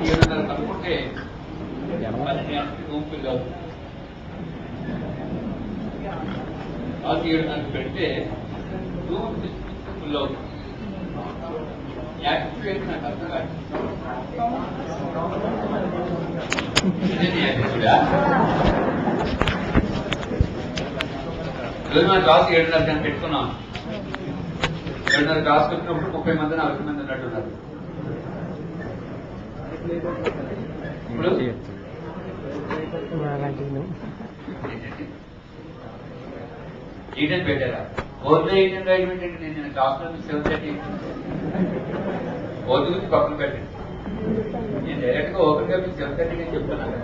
7:30 కనుక్కుంటే 12 room fill అవుతుంది. రాత్రి 7:30 పెడితే రూమ్ ఫుల్ అవుతుంది. యాక్టివేట్ నాకు అర్థం కాదు. ఈరోజు మనం క్లాస్ 7:30 పెట్టుకున్నాం. 7:30 క్లాస్ పెట్టినప్పుడు 30 మంది 40 మంది ఉన్నట్టున్నారు. ఇప్పుడు ఈటెన్ పెట్టారా? 4:08 రాయడం ఏంటంటే నేను క్లాస్ లో 7:30 ఓటు గురించి పక్కన పెట్టండి. నేను డైరెక్ట్ గా ఓపెన్ గా మీకు 7:30 అని చెప్తున్నాను.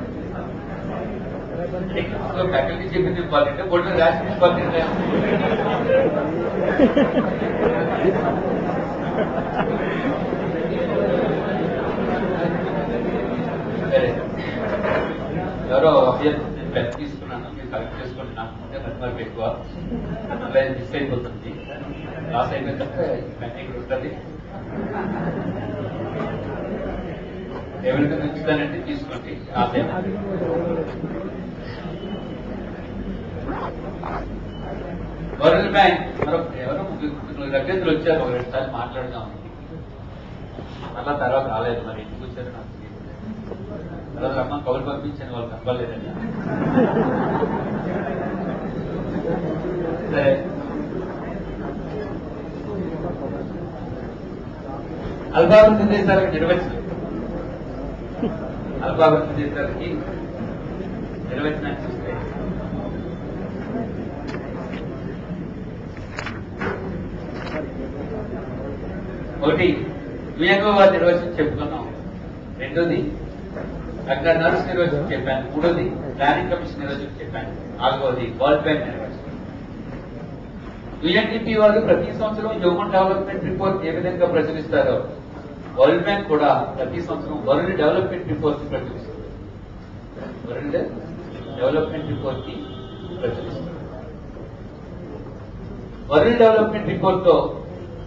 క్లాస్ లో ఫ్యాకల్టీ చెప్పింది ఇంపార్టెంట్, బోర్డు రాసింది ఇంపార్టెంట్. సరే, ఎవరో నేను పెద్ద తీసుకున్నాను, మీరు కలెక్ట్ చేసుకోండి. నాకు ముందే నెట్వర్క్ ఎక్కువ, అలా మిస్ అయిపోతుంది. క్లాస్ అయిపోయిన తర్వాత ఇక్కడ ఉంటుంది. ఎవరికైనా ఉంచుతానంటే తీసుకోండి. వరల్డ్ బ్యాంక్ ఎవరో 3 అభ్యర్థులు వచ్చారు. ఒక 2 సార్లు మాట్లాడదాం, మళ్ళా తర్వాత రాలేదు. మరి ఎందుకు వచ్చారో నాకు తెలియదు. తర్వాత అమ్మ కౌలు పంపించాను, వాళ్ళు కనపడలేదండి. సరే, అల్పాభివృద్ధి దేశాలకు నిర్వచనం. అల్పాభివృద్ధి దేశాలకి నిర్వచనాన్ని చూస్తే ఒకటి వివేకవాద నిర్వచనం చెప్పుకున్నాం. రెండోది డాక్టర్ నర్స్ నిర్వచనం చెప్పాను. మూడోది ప్లానింగ్ కమిషన్ నిర్వచనం చెప్పాను. నాలుగోది వరల్డ్ బ్యాంక్ నిర్వచనం. యుఎన్డిపి వాళ్ళు ప్రతి సంవత్సరం హ్యూమన్ డెవలప్మెంట్ రిపోర్ట్ ఏ విధంగా ప్రచురిస్తారో వరల్డ్ బ్యాంక్ కూడా ప్రతి సంవత్సరం వరల్డ్ డెవలప్మెంట్ రిపోర్ట్ ని ప్రచురిస్తుంది. వరల్డ్ డెవలప్మెంట్ రిపోర్ట్ ని ప్రచురిస్తుంది. వరల్డ్ డెవలప్మెంట్ రిపోర్ట్ లో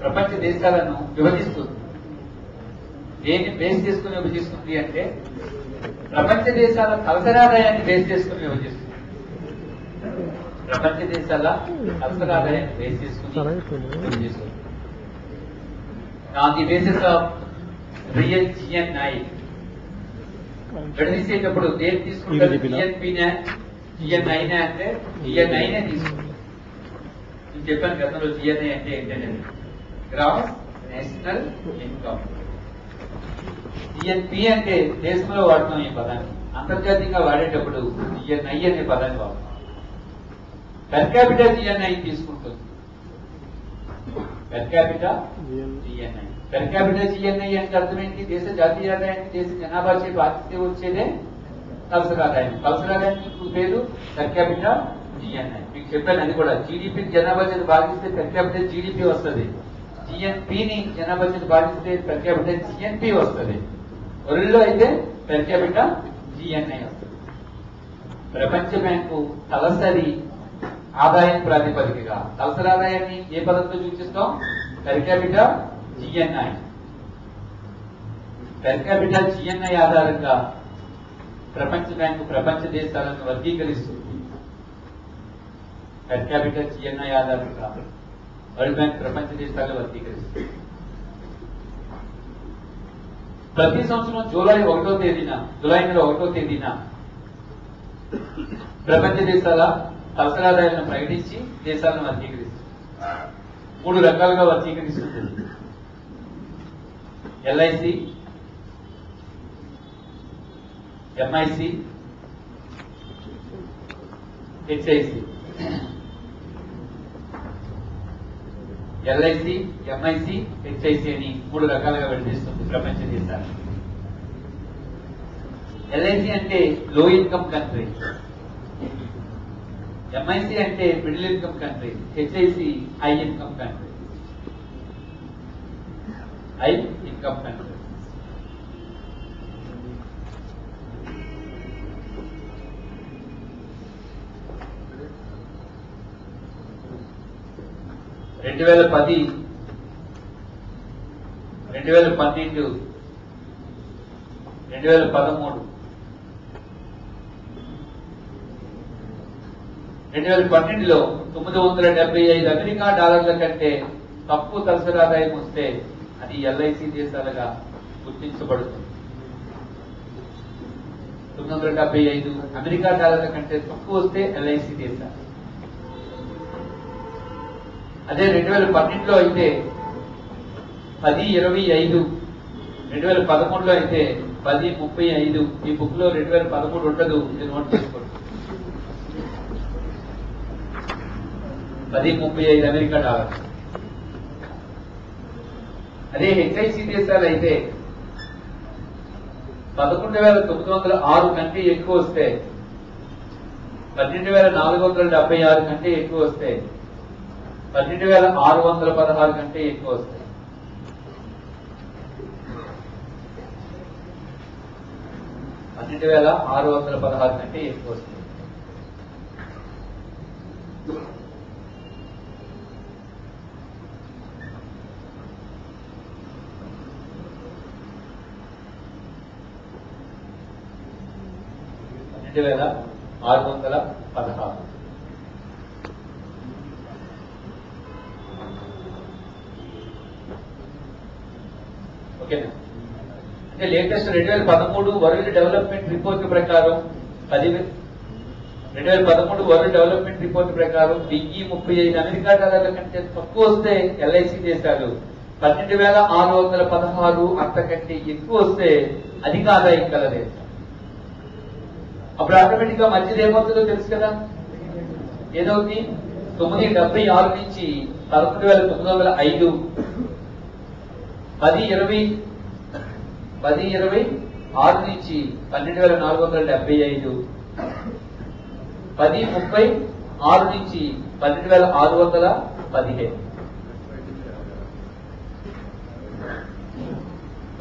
ప్రపంచ దేశాలను విభజిస్తుంది. దేన్ని బేస్ చేసుకుని విభజిస్తుంది అంటే ప్రపంచ దేశాల తలసరాదాయాన్ని బేస్ చేసుకుని విభజిస్తుంది. ప్రపంచ దేశాల తలసరాదాయాన్ని బేస్ చేసుకుని విభజిస్తుంది. On the basis of real GNI విడదీసేటప్పుడు దేని తీసుకుంటారు? GNI అంటే GNI తీసుకుంటారు. నేను చెప్పాను గతంలో GNI అంటే ఏంటంటే గ్రాస్ నేషనల్ ఇన్కమ్. GNP అంటే దేశంలో వాడుతున్నాం ఈ పదాన్ని, అంతర్జాతీయంగా వాడేటప్పుడు GNI అనే పదాన్ని వాడుతున్నాం. పెర్ క్యాపిటల్ GNI తీసుకుంటుంది. Per capital GNI. Per capital GNI అంటే అర్థం ఏంటి? దేశ జాతీయ ఆదాయాన్ని దేశ జనాభా చే భాగిస్తే వచ్చేదే తలసరి ఆదాయం. తలసరి ఆదాయానికి పేరు పెర్ క్యాపిటల్ GNI. మీకు చెప్పాను, అది కూడా జీడిపి జనాభా చేత భాగిస్తే పెర్ క్యాపిటల్ GDP వస్తుంది. GNPని జనాభా చేత భాగిస్తే పెర్ క్యాపిటల్ GNP వస్తుంది. వరల్డ్ అయితే పెర్ క్యాపిటల్ GNI వస్తుంది. ప్రపంచ బ్యాంకు తలసరి ఆదాయం ప్రాతిపదికగా తలసరి ఆదాయాన్ని ఏ పదంతో సూచిస్తాం? Per capital GNI. Per capital GNI ఆధారంగా ప్రపంచ బ్యాంకు ప్రపంచ దేశాలను వర్గీకరిస్తుంది. పెర్ క్యాపిటల్ GNI ఆధారంగా వరల్డ్ బ్యాంక్ ప్రపంచ దేశాలను వర్గీకరిస్తుంది. ప్రతి సంవత్సరం జూలై నెల 1వ తేదీన ప్రపంచ దేశాల తలసరి ఆదాయాలను ప్రకటించి దేశాలను వర్గీకరిస్తుంది. 3 రకాలుగా వర్గీకరిస్తుంది. LIC, MIC, HIC. LIC, MIC, HIC అని 3 రకాలుగా విభజిస్తుంది ప్రపంచ దేశాలు. LIC అంటే లో ఇన్కమ్ కంట్రీ, MIC అంటే middle income country, HIC high income country. High income country. రెండు వేల 12 2013 2012లో $975 అమెరికా కంటే తక్కువ తలసరి ఆదాయం వస్తే అది ఎల్ఐసి దేశాలుగా గుర్తించబడుతుంది. 975 అమెరికా డాలర్ల కంటే తక్కువ వస్తే ఎల్ఐసి దేశాలు. అదే 2012లో అయితే 10.25, 2013లో అయితే 10.35. ఈ బుక్ లో 2013 ఉండదు, ఇది నోట్ చేసుకోండి. 10.35 అమెరికా డాలర్. అదే హెచ్ఐసి దేశాలు అయితే 11,906 కంటే ఎక్కువ వస్తే, 12,476 కంటే ఎక్కువ వస్తే, 12,616 కంటే ఎక్కువ వస్తాయి. $12,616 కంటే ఎక్కువ వస్తాయి. $12,616. ఓకేనా? అంటే లేటెస్ట్ 2013 వరల్డ్ డెవలప్మెంట్ రిపోర్ట్ ప్రకారం 2013 వరల్డ్ డెవలప్మెంట్ రిపోర్ట్ ప్రకారం 1035 అమెరికా డాలర్ల కంటే తక్కువ వస్తే ఎల్ఐసి దేశాలు, 12,616 అంతకంటే ఎక్కువ వస్తే అధిక ఆదాయం కల దేశాలు. అప్పుడు ఆటోమేటిక్ గా మధ్యలో ఏమవుతుందో తెలుసు కదా, ఏదవుతుంది? 976 నుంచి 11,905, 1026 నుంచి 12,475, 1036 నుంచి 12,615.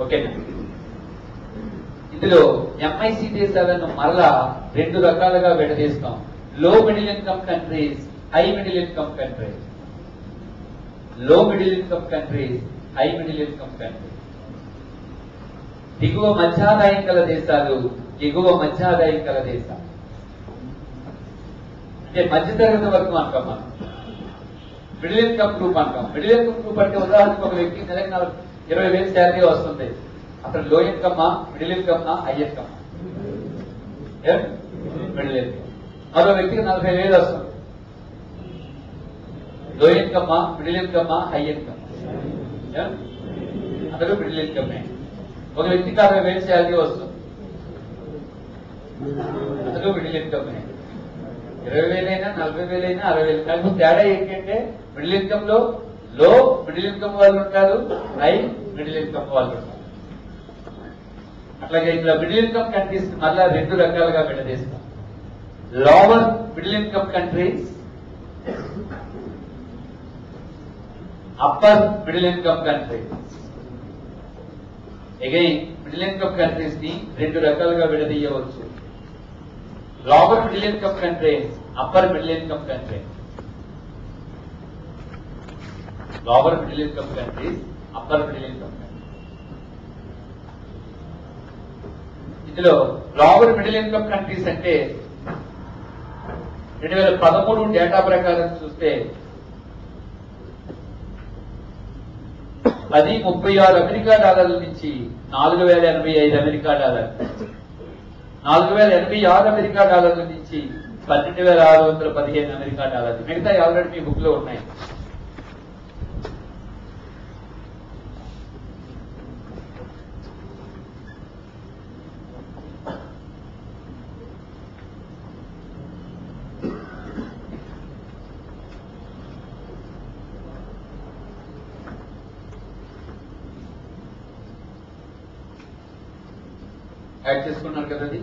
ఓకేనా? ఇందులో ఎంఐసి దేశాలను మరలా 2 రకాలుగా విడదీస్తాం. Low middle income countries, high middle income countries. Low middle income countries, high middle income countries. దిగువ మధ్యాదాయం కల దేశాలు, ఎగువ మధ్యాదాయం కల దేశాలు. అంటే మధ్యతరగతి వరకు అంటాం మనం. మిడిల్ ఇన్కమ్ గ్రూప్ అంటాం. మిడిల్ ఇన్కమ్ గ్రూప్ అంటే ఉదాహరణకు ఒక వ్యక్తి నెలకు 20,000 శాలరీ వస్తుంది. అతను లో ఇన్కమ్మా, మిడిల్ ఇన్కమ్మా, హై ఇన్కమ్మా? Middle income. మరో వ్యక్తికి 40,000 వస్తుంది. లో ఇన్కమ్మా, మిడిల్ ఇన్కమ్మా, హై ఇన్కమ్? అతను మిడిల్ ఇన్కమ్. ఒక వ్యక్తికి 60,000 శాలరీ వస్తుంది. అతను మిడిల్ ఇన్కమ్. 20,000 అయినా, 40,000 అయినా, 60,000. కానీ తేడా ఏంటంటే మిడిల్ ఇన్కమ్ లో లో మిడిల్ ఇన్కమ్ వాళ్ళు ఉంటారు, హై మిడిల్ ఇన్కమ్ వాళ్ళు ఉంటారు. అట్లాగే ఇట్లా మిడిల్ ఇన్కమ్ కంట్రీస్ మళ్ళా 2 రకాలుగా విడదీస్తాం. Lower middle income countries, upper middle income countries. Again middle income countries ని 2 రకాలుగా విడదీయవచ్చు. Lower middle income countries, upper middle income countries. Lower middle income countries, upper middle income countries. ఇందులో lower middle income countries అంటే 2013 data ప్రకారం చూస్తే 1036 America డాలర్ల నుంచి 4,085 America dollar, 4,086 America డాలర్ల నుంచి 12,615 అమెరికా డాలర్లు. మిగతా ఆల్రెడీ మీ బుక్ లో ఉన్నాయి. యాడ్ చేసుకున్నారు కదా. అది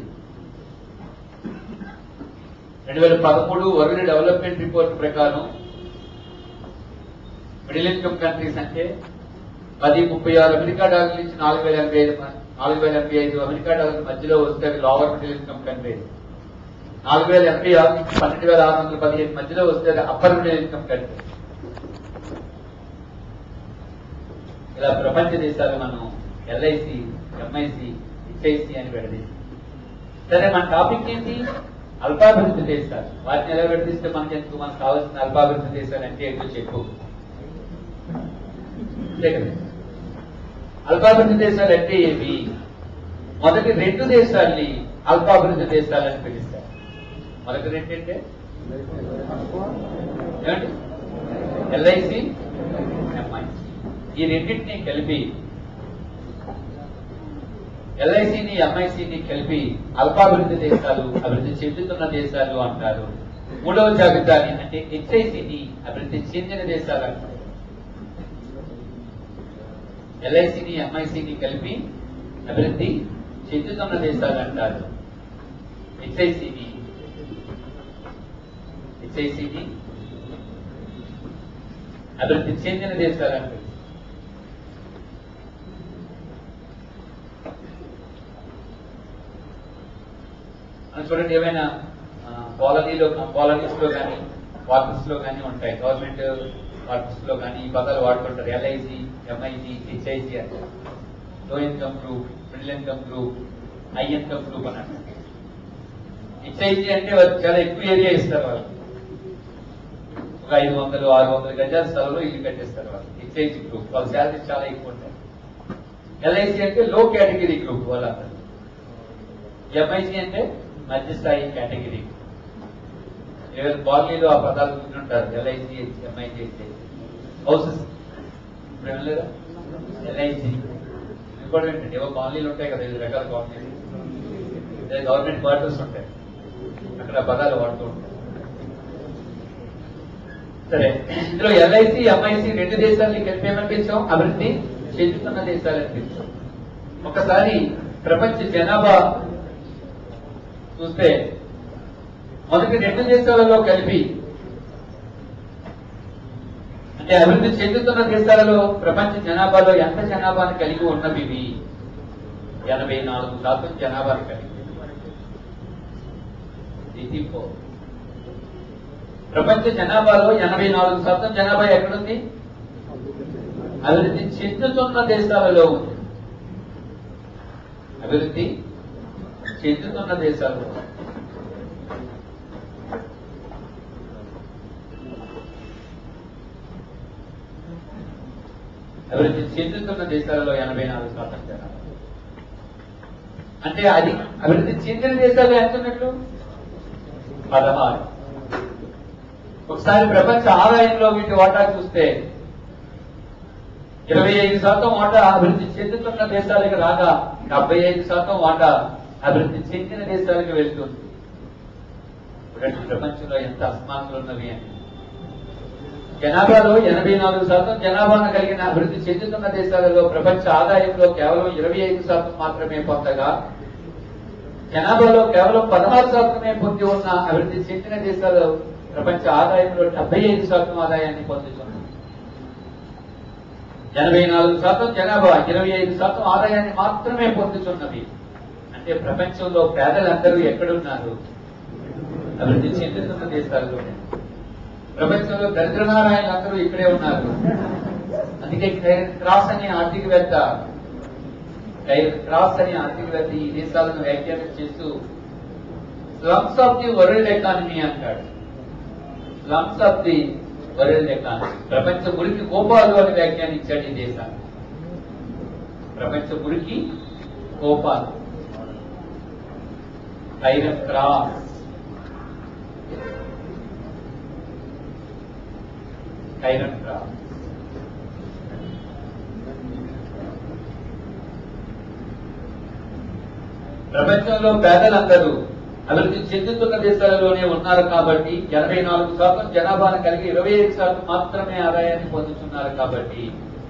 2013 వరల్డ్ డెవలప్మెంట్ రిపోర్ట్ ప్రకారం మిడిల్ ఇన్కమ్ కంట్రీస్ అంటే 1036 అమెరికా డాలర్ల నుంచి 4,085 అమెరికా డాలర్ల మధ్యలో వస్తే లోవర్ మిడిల్ ఇన్కమ్ కంట్రీస్. 4,086 నుంచి 12,615 మధ్యలో వస్తే అప్పర్ మిడిల్ ఇన్కమ్ కంట్రీస్. ఇలా ప్రపంచ దేశాలు మనం ఎల్ఐసి, ఎంఐసి, హెచ్ఐసి అని విడదీసి. సరే, మన టాపిక్ ఏంటి? అల్పాభివృద్ధి దేశాలు. వాటిని ఎలా విడదీస్తే మనకి ఎందుకు? మనకు కావాల్సిన అల్పాభివృద్ధి దేశాలు అంటే ఏంటో చెప్పు. అల్పాభివృద్ధి దేశాలు అంటే ఏవి? మొదటి 2 దేశాల్ని అల్పాభివృద్ధి దేశాలని పిలుస్తారు. మొదటి 2 అంటే ఏమండి? LIC, MIC. ఈ రెండింటినీ కలిపి, ఎల్ఐసిని ఎంఐసిని కలిపి అల్పాభివృద్ధి దేశాలు, అభివృద్ధి చెందుతున్న దేశాలు అంటారు. 3వ జాబితాని అంటే హెచ్ఐసిని అభివృద్ధి చెందిన దేశాలు అంటారు. ఎల్ఐసిని ఎంఐసిని కలిపి అభివృద్ధి చెందుతున్న దేశాలు అంటారు. హెచ్ఐసిని అభివృద్ధి చెందిన దేశాలు అంటారు. చూడండి, ఏమైనా కాలనీస్ లో కానీ క్వార్టర్స్ లో కానీ ఉంటాయి. గవర్నమెంట్ క్వార్టర్స్ లో కానీ ఈ పదాలు వాడుతుంటారు. ఎల్ఐసి, ఎంఐసి, హెచ్ఐసి అంటారు. లో income group, middle income group, high income group అని అంటారు. హెచ్ఐసి అంటే వాళ్ళు చాలా ఎక్కువ ఏరియా ఇస్తారు. వాళ్ళు ఒక 500-600 గజాల స్థలంలో ఇల్లు కట్టేస్తారు. వాళ్ళు హెచ్ఐసి గ్రూప్. వాళ్ళ శాలరీస్ చాలా ఎక్కువ ఉంటాయి. ఎల్ఐసి అంటే లో కేటగిరీ గ్రూప్ వాళ్ళందరూ. ఎంఐసి అంటే మధ్యస్థాయి కేటగిరీ. ఏదైనా కాలనీలో ఆ పదాలు కూర్చుంటారు. ఎల్ఐసి, ఎంఐసి, హౌసెస్ లేదా ఎల్ఐసి. ఇంకోటి ఏంటంటే ఏవో కాలనీలు ఉంటాయి కదా, 5 రకాల కాలనీలు, గవర్నమెంట్ క్వార్టర్స్ ఉంటాయి, అక్కడ పదాలు వాడుతూ ఉంటాయి. సరే, ఇందులో ఎల్ఐసి, ఎంఐసి 2 దేశాలని కలిపి ఏమనిపించాం? అభివృద్ధి చెందుతున్న దేశాలు అనిపించాం. ఒకసారి ప్రపంచ జనాభా చూస్తే మొదటి 2 దేశాలలో కలిపి, అంటే అభివృద్ధి చెందుతున్న దేశాలలో ప్రపంచ జనాభాలో ఎంత జనాభాను కలిగి ఉన్నవి? 84% జనాభాను కలిగి. ప్రపంచ జనాభాలో 84% జనాభా ఎక్కడుంది? అభివృద్ధి చెందుతున్న దేశాలలో ఉంది. అభివృద్ధి చెందుతున్న దేశాలలో. అభివృద్ధి చెందుతున్న దేశాలలో 84% జనాభా. అంటే అది అభివృద్ధి చెందిన దేశాలు ఎంత ఉన్నట్లు? 16. ఒకసారి ప్రపంచ ఆదాయంలో వీటి వాటా చూస్తే 25% వాటా అభివృద్ధి చెందుతున్న దేశాలకు రాగా 75% వాటా అభివృద్ధి చెందిన దేశాలకు వెళ్తుంది. ప్రపంచంలో ఎంత అసమానతలు ఉన్నవి అని. జనాభాలో 84% జనాభాను కలిగిన అభివృద్ధి చెందుతున్న దేశాలలో ప్రపంచ ఆదాయంలో కేవలం 25% మాత్రమే పొందగా, జనాభాలో కేవలం 16% పొంది ఉన్న అభివృద్ధి చెందిన దేశాలు ప్రపంచ ఆదాయంలో 75% ఆదాయాన్ని పొందుతుంది. 84% జనాభా 25% ఆదాయాన్ని మాత్రమే పొందుతున్నవి. అంటే ప్రపంచంలో పేదలందరూ ఎక్కడున్నారు? అభివృద్ధి చెందుతున్న దేశాల్లోనే. ప్రపంచంలో దరిద్రనారాయణులందరూ ఇక్కడే ఉన్నారు. అందుకే క్రాస్ అనే ఆర్థికవేత్త ఈ దేశాలను వ్యాఖ్యానం చేస్తూ slums of the world economy అంటాడు. Slums of the world economy, ప్రపంచ మురికి కోపాలు అని వ్యాఖ్యానించాడు ఈ దేశాన్ని. ప్రపంచ మురికి కోపాలు, ఐరన్ క్రాస్, ఐరన్ క్రాస్. ప్రపంచంలో పేదలందరూ అభివృద్ధి చెందుతున్న దేశాలలోనే ఉన్నారు కాబట్టి 84% జనాభాను కలిగి 25% మాత్రమే ఆదాయాన్ని పొందుతున్నారు కాబట్టి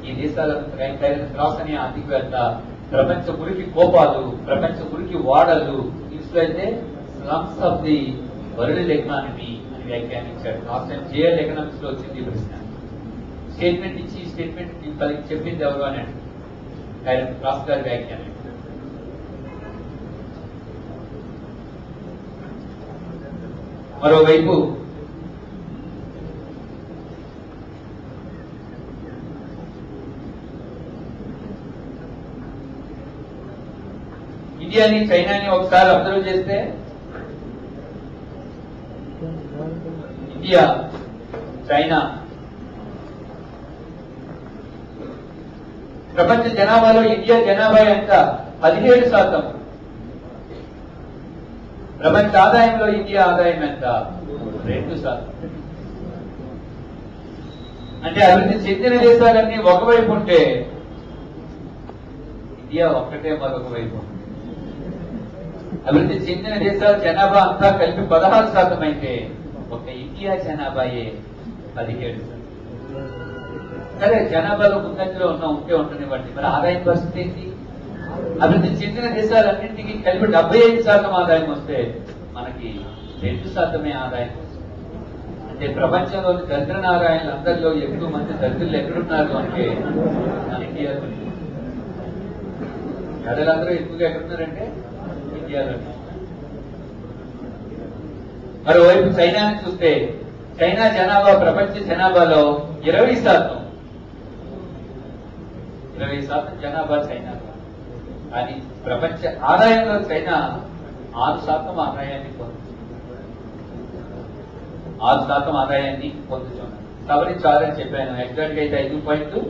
ఈ దేశాలను క్రాస్ అనే ఆర్థికవేత్త ప్రపంచ మురికి కోపాలు, ప్రపంచ మురికి వాడలు, ఇంగ్లీష్లో slums of the world economy అని వ్యాఖ్యానించాడు. లాస్ట్ టైం జేఎల్ ఎకనామిక్స్ లో వచ్చింది ఈ ప్రశ్న. స్టేట్మెంట్ ఇచ్చి ఈ స్టేట్మెంట్ చెప్పింది ఎవరు అని అంటే క్రాస్ గారి వ్యాఖ్యానం. మరోవైపు ఇండియాని చైనాని ఒకసారి అబ్జర్వ్ చేస్తే ఇండియా చైనా ప్రపంచ జనాభాలో ఇండియా జనాభా ఎంత 17%. ప్రపంచ ఆదాయంలో ఇండియా ఆదాయం ఎంత 2%. అంటే అభివృద్ధి చెందిన దేశాలన్నీ ఒకవైపు ఉంటే ఇండియా ఒక్కటే మరొక వైపు. అభివృద్ధి చెందిన దేశాల జనాభా అంతా కలిపి 16% అయితే ఒక ఇండియా జనాభాయే 17%. సరే జనాభాలో ముందంజలో ఉంటే ఉంటుందివ్వండి, మరి ఆదాయం పరిస్థితి ఏంటి? అభివృద్ధి చెందిన దేశాలన్నింటికి కలిపి 75% ఆదాయం వస్తే మనకి 2% ఆదాయం వస్తుంది. అంటే ప్రపంచంలోని దరిద్ర నారాయణులందరిలో ఎక్కువ మంది దరిద్రులు ఎక్కడున్నారు అంటే మన ఇండియాలో. ప్రజలందరూ ఎక్కువగా ఎక్కడున్నారంటే ఇండియాలో. మరోవైపు చైనాని చూస్తే చైనా జనాభా ప్రపంచ జనాభాలో 20%. 20% జనాభా చైనా. కానీ ప్రపంచ ఆదాయంలో చైనా 6% ఆదాయాన్ని పొందుతుంది. 6% ఆదాయాన్ని పొందుతున్నారు. సవరించాలని చెప్పాను. ఎగ్జాక్ట్ గా అయితే 5.9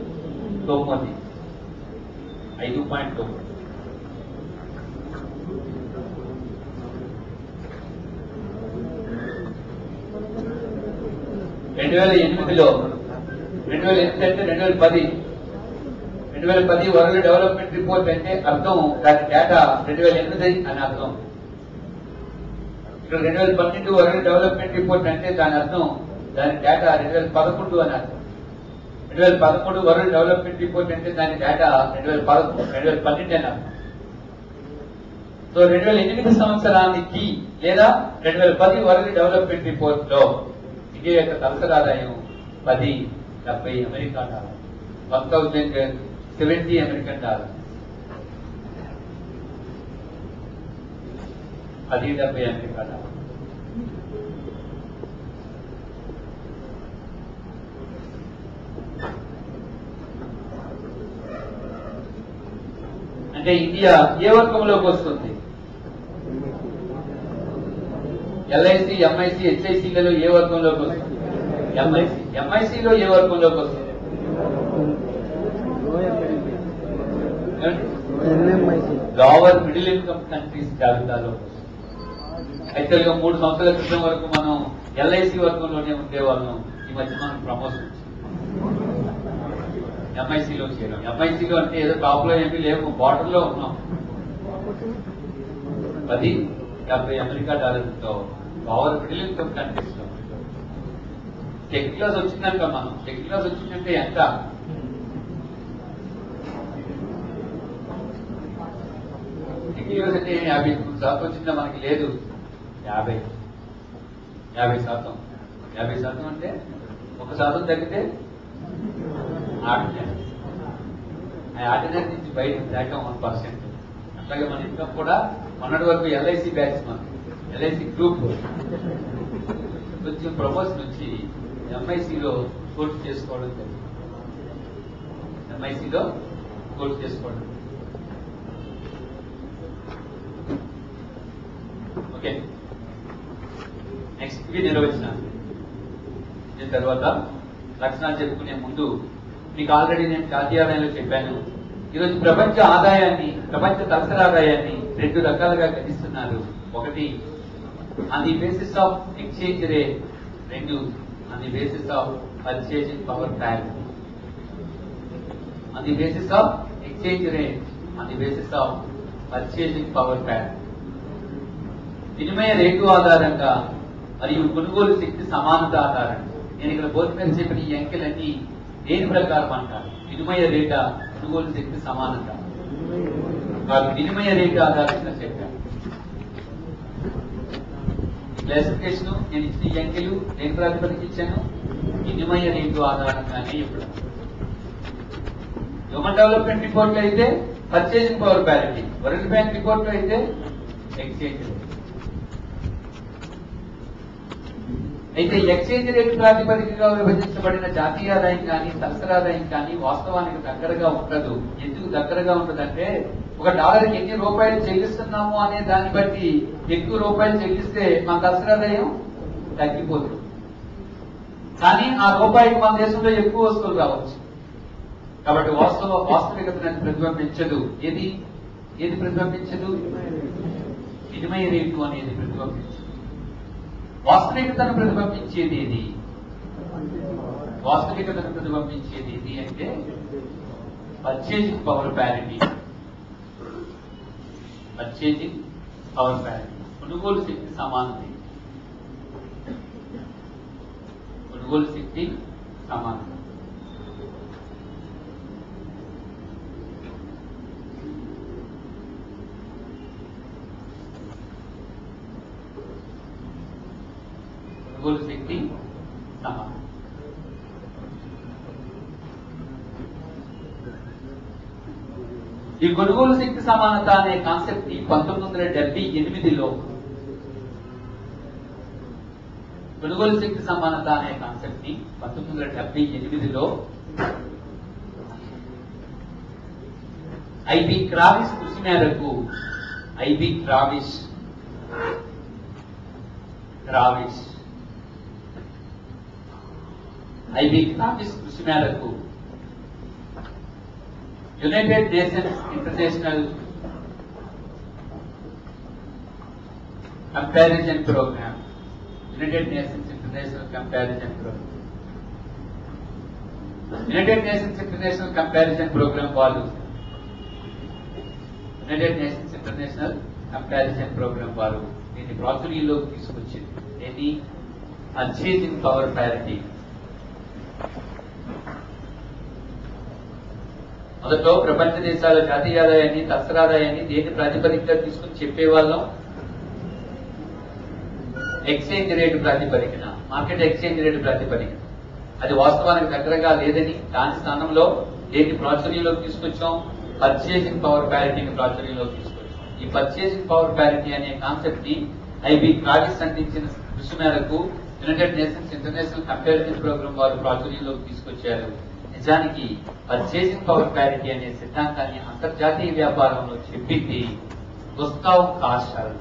5.9. 2008లో 2008 అంటే 2010 వరల్డ్ డెవలప్మెంట్ రిపోర్ట్ అంటే అర్థం దాని డేటా 2008 అని అర్థం. ఇక్కడ 2012 వరల్డ్ డెవలప్మెంట్ రిపోర్ట్ అంటే దాని అర్థం దాని డేటా 2011 అని అర్థం. 2013 వరల్డ్ డెవలప్మెంట్ రిపోర్ట్ అంటే దాని డేటా 2012 అని అర్థం. సో 2008 సంవత్సరానికి లేదా 2010 వరల్డ్ డెవలప్మెంట్ రిపోర్ట్ లో ఇండియా యొక్క తలసరి ఆదాయం 10.70 America dollar, 1070 American dollar. 10.70 America dollar. అంటే ఇండియా ఏ వర్గంలోకి వస్తుంది? ఎల్ఐసి, ఎంఐసి, హెచ్ఐసిలలో ఏ వర్గంలోకి వస్తుంది? ఎంఐసిలో ఏ వర్గంలోకి వస్తుంది? లోవర్ మిడిల్ ఇన్కమ్ కంట్రీస్ జాబితాలో. యాక్చువల్గా 3 సంవత్సరాల క్రితం వరకు మనం ఎల్ఐసి వర్గంలోనే ఉండేవాళ్ళం. ఈ మధ్య మనం ప్రమోషన్ ఎంఐసిలో చేయడం. ఎంఐసిలో అంటే ఏదో టాప్ లో ఏమీ లేవు, బార్డర్ లో ఉన్నాం. 10.70 అమెరికా డాలర్తో పవర్ మిడిల్ ఇన్కమ్ కంట్రీస్ లో. టెక్ క్లాస్ వచ్చిందంట. మనం టెక్ క్లాస్ వచ్చిందంటే ఎంత? టెక్ క్లాస్ అంటే 53% వచ్చిందా? మనకి లేదు. 50%. 50% అంటే 1% తగ్గితే ఆర్డినరీ నుంచి బయట దాకా 1%. అట్లాగే మన ఇన్కమ్ కూడా మొన్నటి వరకు ఎల్ఐసి బ్యాచ్, మన ఎల్ఐసి గ్రూప్ కొంచెం ప్రమోషన్ వచ్చి ఎంఐసిలో కోర్టు చేసుకోవడం జరిగింది. ఎంఐసిలో కోర్టు చేసుకోవడం. ఓకే, నెక్స్ట్ ఇవి నిర్వచనాలు. దీని తర్వాత లక్షణాలు చెప్పుకునే ముందు మీకు ఆల్రెడీ నేను జాతీయ ఆదాయంలో చెప్పాను. ఈరోజు ప్రపంచ ఆదాయాన్ని, ప్రపంచ తలసరి ఆదాయాన్ని 2 రకాలుగా గణిస్తున్నారు. ఒకటి on the basis of exchange rate, 2 on the basis of purchasing power parity. On the basis of exchange rate, on the basis of purchasing power parity. వినిమయ రేటు ఆధారంగా మరియు కొనుగోలు శక్తి సమానత ఆధారంగా. నేను ఇక్కడ బోర్డు మీద చెప్పిన ఈ అంకెలన్నీ దేని ప్రకారం అంటారు? వినిమయ రేట, కొనుగోలు శక్తి సమానత. వినిమయ రేటు ఆధారంగా చెప్పాను. క్లాసిఫికేషన్ నేను ఇచ్చిన ఈ అంకెలు దేని ప్రాతిపదిక ఇచ్చాను? వినిమయ రేటు ఆధారంగానే ఇప్పుడు. హ్యూమన్ డెవలప్మెంట్ రిపోర్ట్ లో అయితే purchasing power parity, world bank report లో అయితే ఎక్స్చేంజ్ రేట్. అయితే ఎక్స్చేంజ్ రేట్ ప్రాతిపదికగా విభజించబడిన జాతీయ ఆదాయం కానీ తలసరి ఆదాయం కానీ వాస్తవానికి దగ్గరగా ఉండదు. ఎందుకు దగ్గరగా ఉండదంటే ఒక డాలర్కి ఎన్ని రూపాయలు చెల్లిస్తున్నాము అనే దాన్ని బట్టి ఎక్కువ రూపాయలు చెల్లిస్తే మన తలసరాదాయం తగ్గిపోతుంది. కానీ ఆ రూపాయికి మన దేశంలో ఎక్కువ వస్తువులు రావచ్చు. కాబట్టి వాస్తవికతను ప్రతిబింబించదు. ఏది ప్రతిబింబించదు? వినిమయ రేటు అనేది ప్రతిబింబించదు. వాస్తవికతను ప్రతిబింబించేది ఏది? వాస్తవికతను ప్రతిబింబించేది ఏది అంటే purchasing power parity. Purchasing power parity, కొనుగోలు శక్తి సమానత. కొనుగోలు శక్తి సమానత. కొనుగోలు శక్తి సమానత. ఈ కొనుగోలు శక్తి సమానత అనే కాన్సెప్ట్ ని 1978లో కొనుగోలు శక్తి సమానత అనే కాన్సెప్ట్ ని 1978లో ఐబి క్రావిస్ కృషి మేరకు కృషి మేరకు United Nations International Comparison Programme United Nations International Comparison Programme వాళ్ళు దీన్ని ప్రాచుర్యంలోకి తీసుకొచ్చింది. ఏది? Purchasing power parity. మొదట్లో ప్రపంచ దేశాల జాతీయ ఆదాయాన్ని, తలసరాదాయాన్ని దేని ప్రాతిపదికగా తీసుకుని చెప్పేవాళ్ళం? ఎక్స్చేంజ్ రేటు ప్రాతిపదికన, మార్కెట్ ఎక్స్చేంజ్ రేటు ప్రాతిపదికన. అది వాస్తవానికి దగ్గరగా లేదని దాని స్థానంలో దేన్ని ప్రాచుర్యంలోకి తీసుకొచ్చాం? పర్చేజింగ్ పవర్ ప్యారిటీని ప్రాచుర్యంలోకి తీసుకొచ్చాం. ఈ పర్చేజింగ్ పవర్ ప్యారిటీ అనే కాన్సెప్ట్ ని ఐబి క్రావిస్ అందించిన కృషి మేరకు United Nations International Comparison Programme వారు ప్రాచుర్యంలోకి తీసుకొచ్చారు. నిజానికి పర్చేజింగ్ పవర్ ప్యారిటీ అనే సిద్ధాంతాన్ని అంతర్జాతీయ వ్యాపారంలో చెప్పింది Gustav కాస్టల్.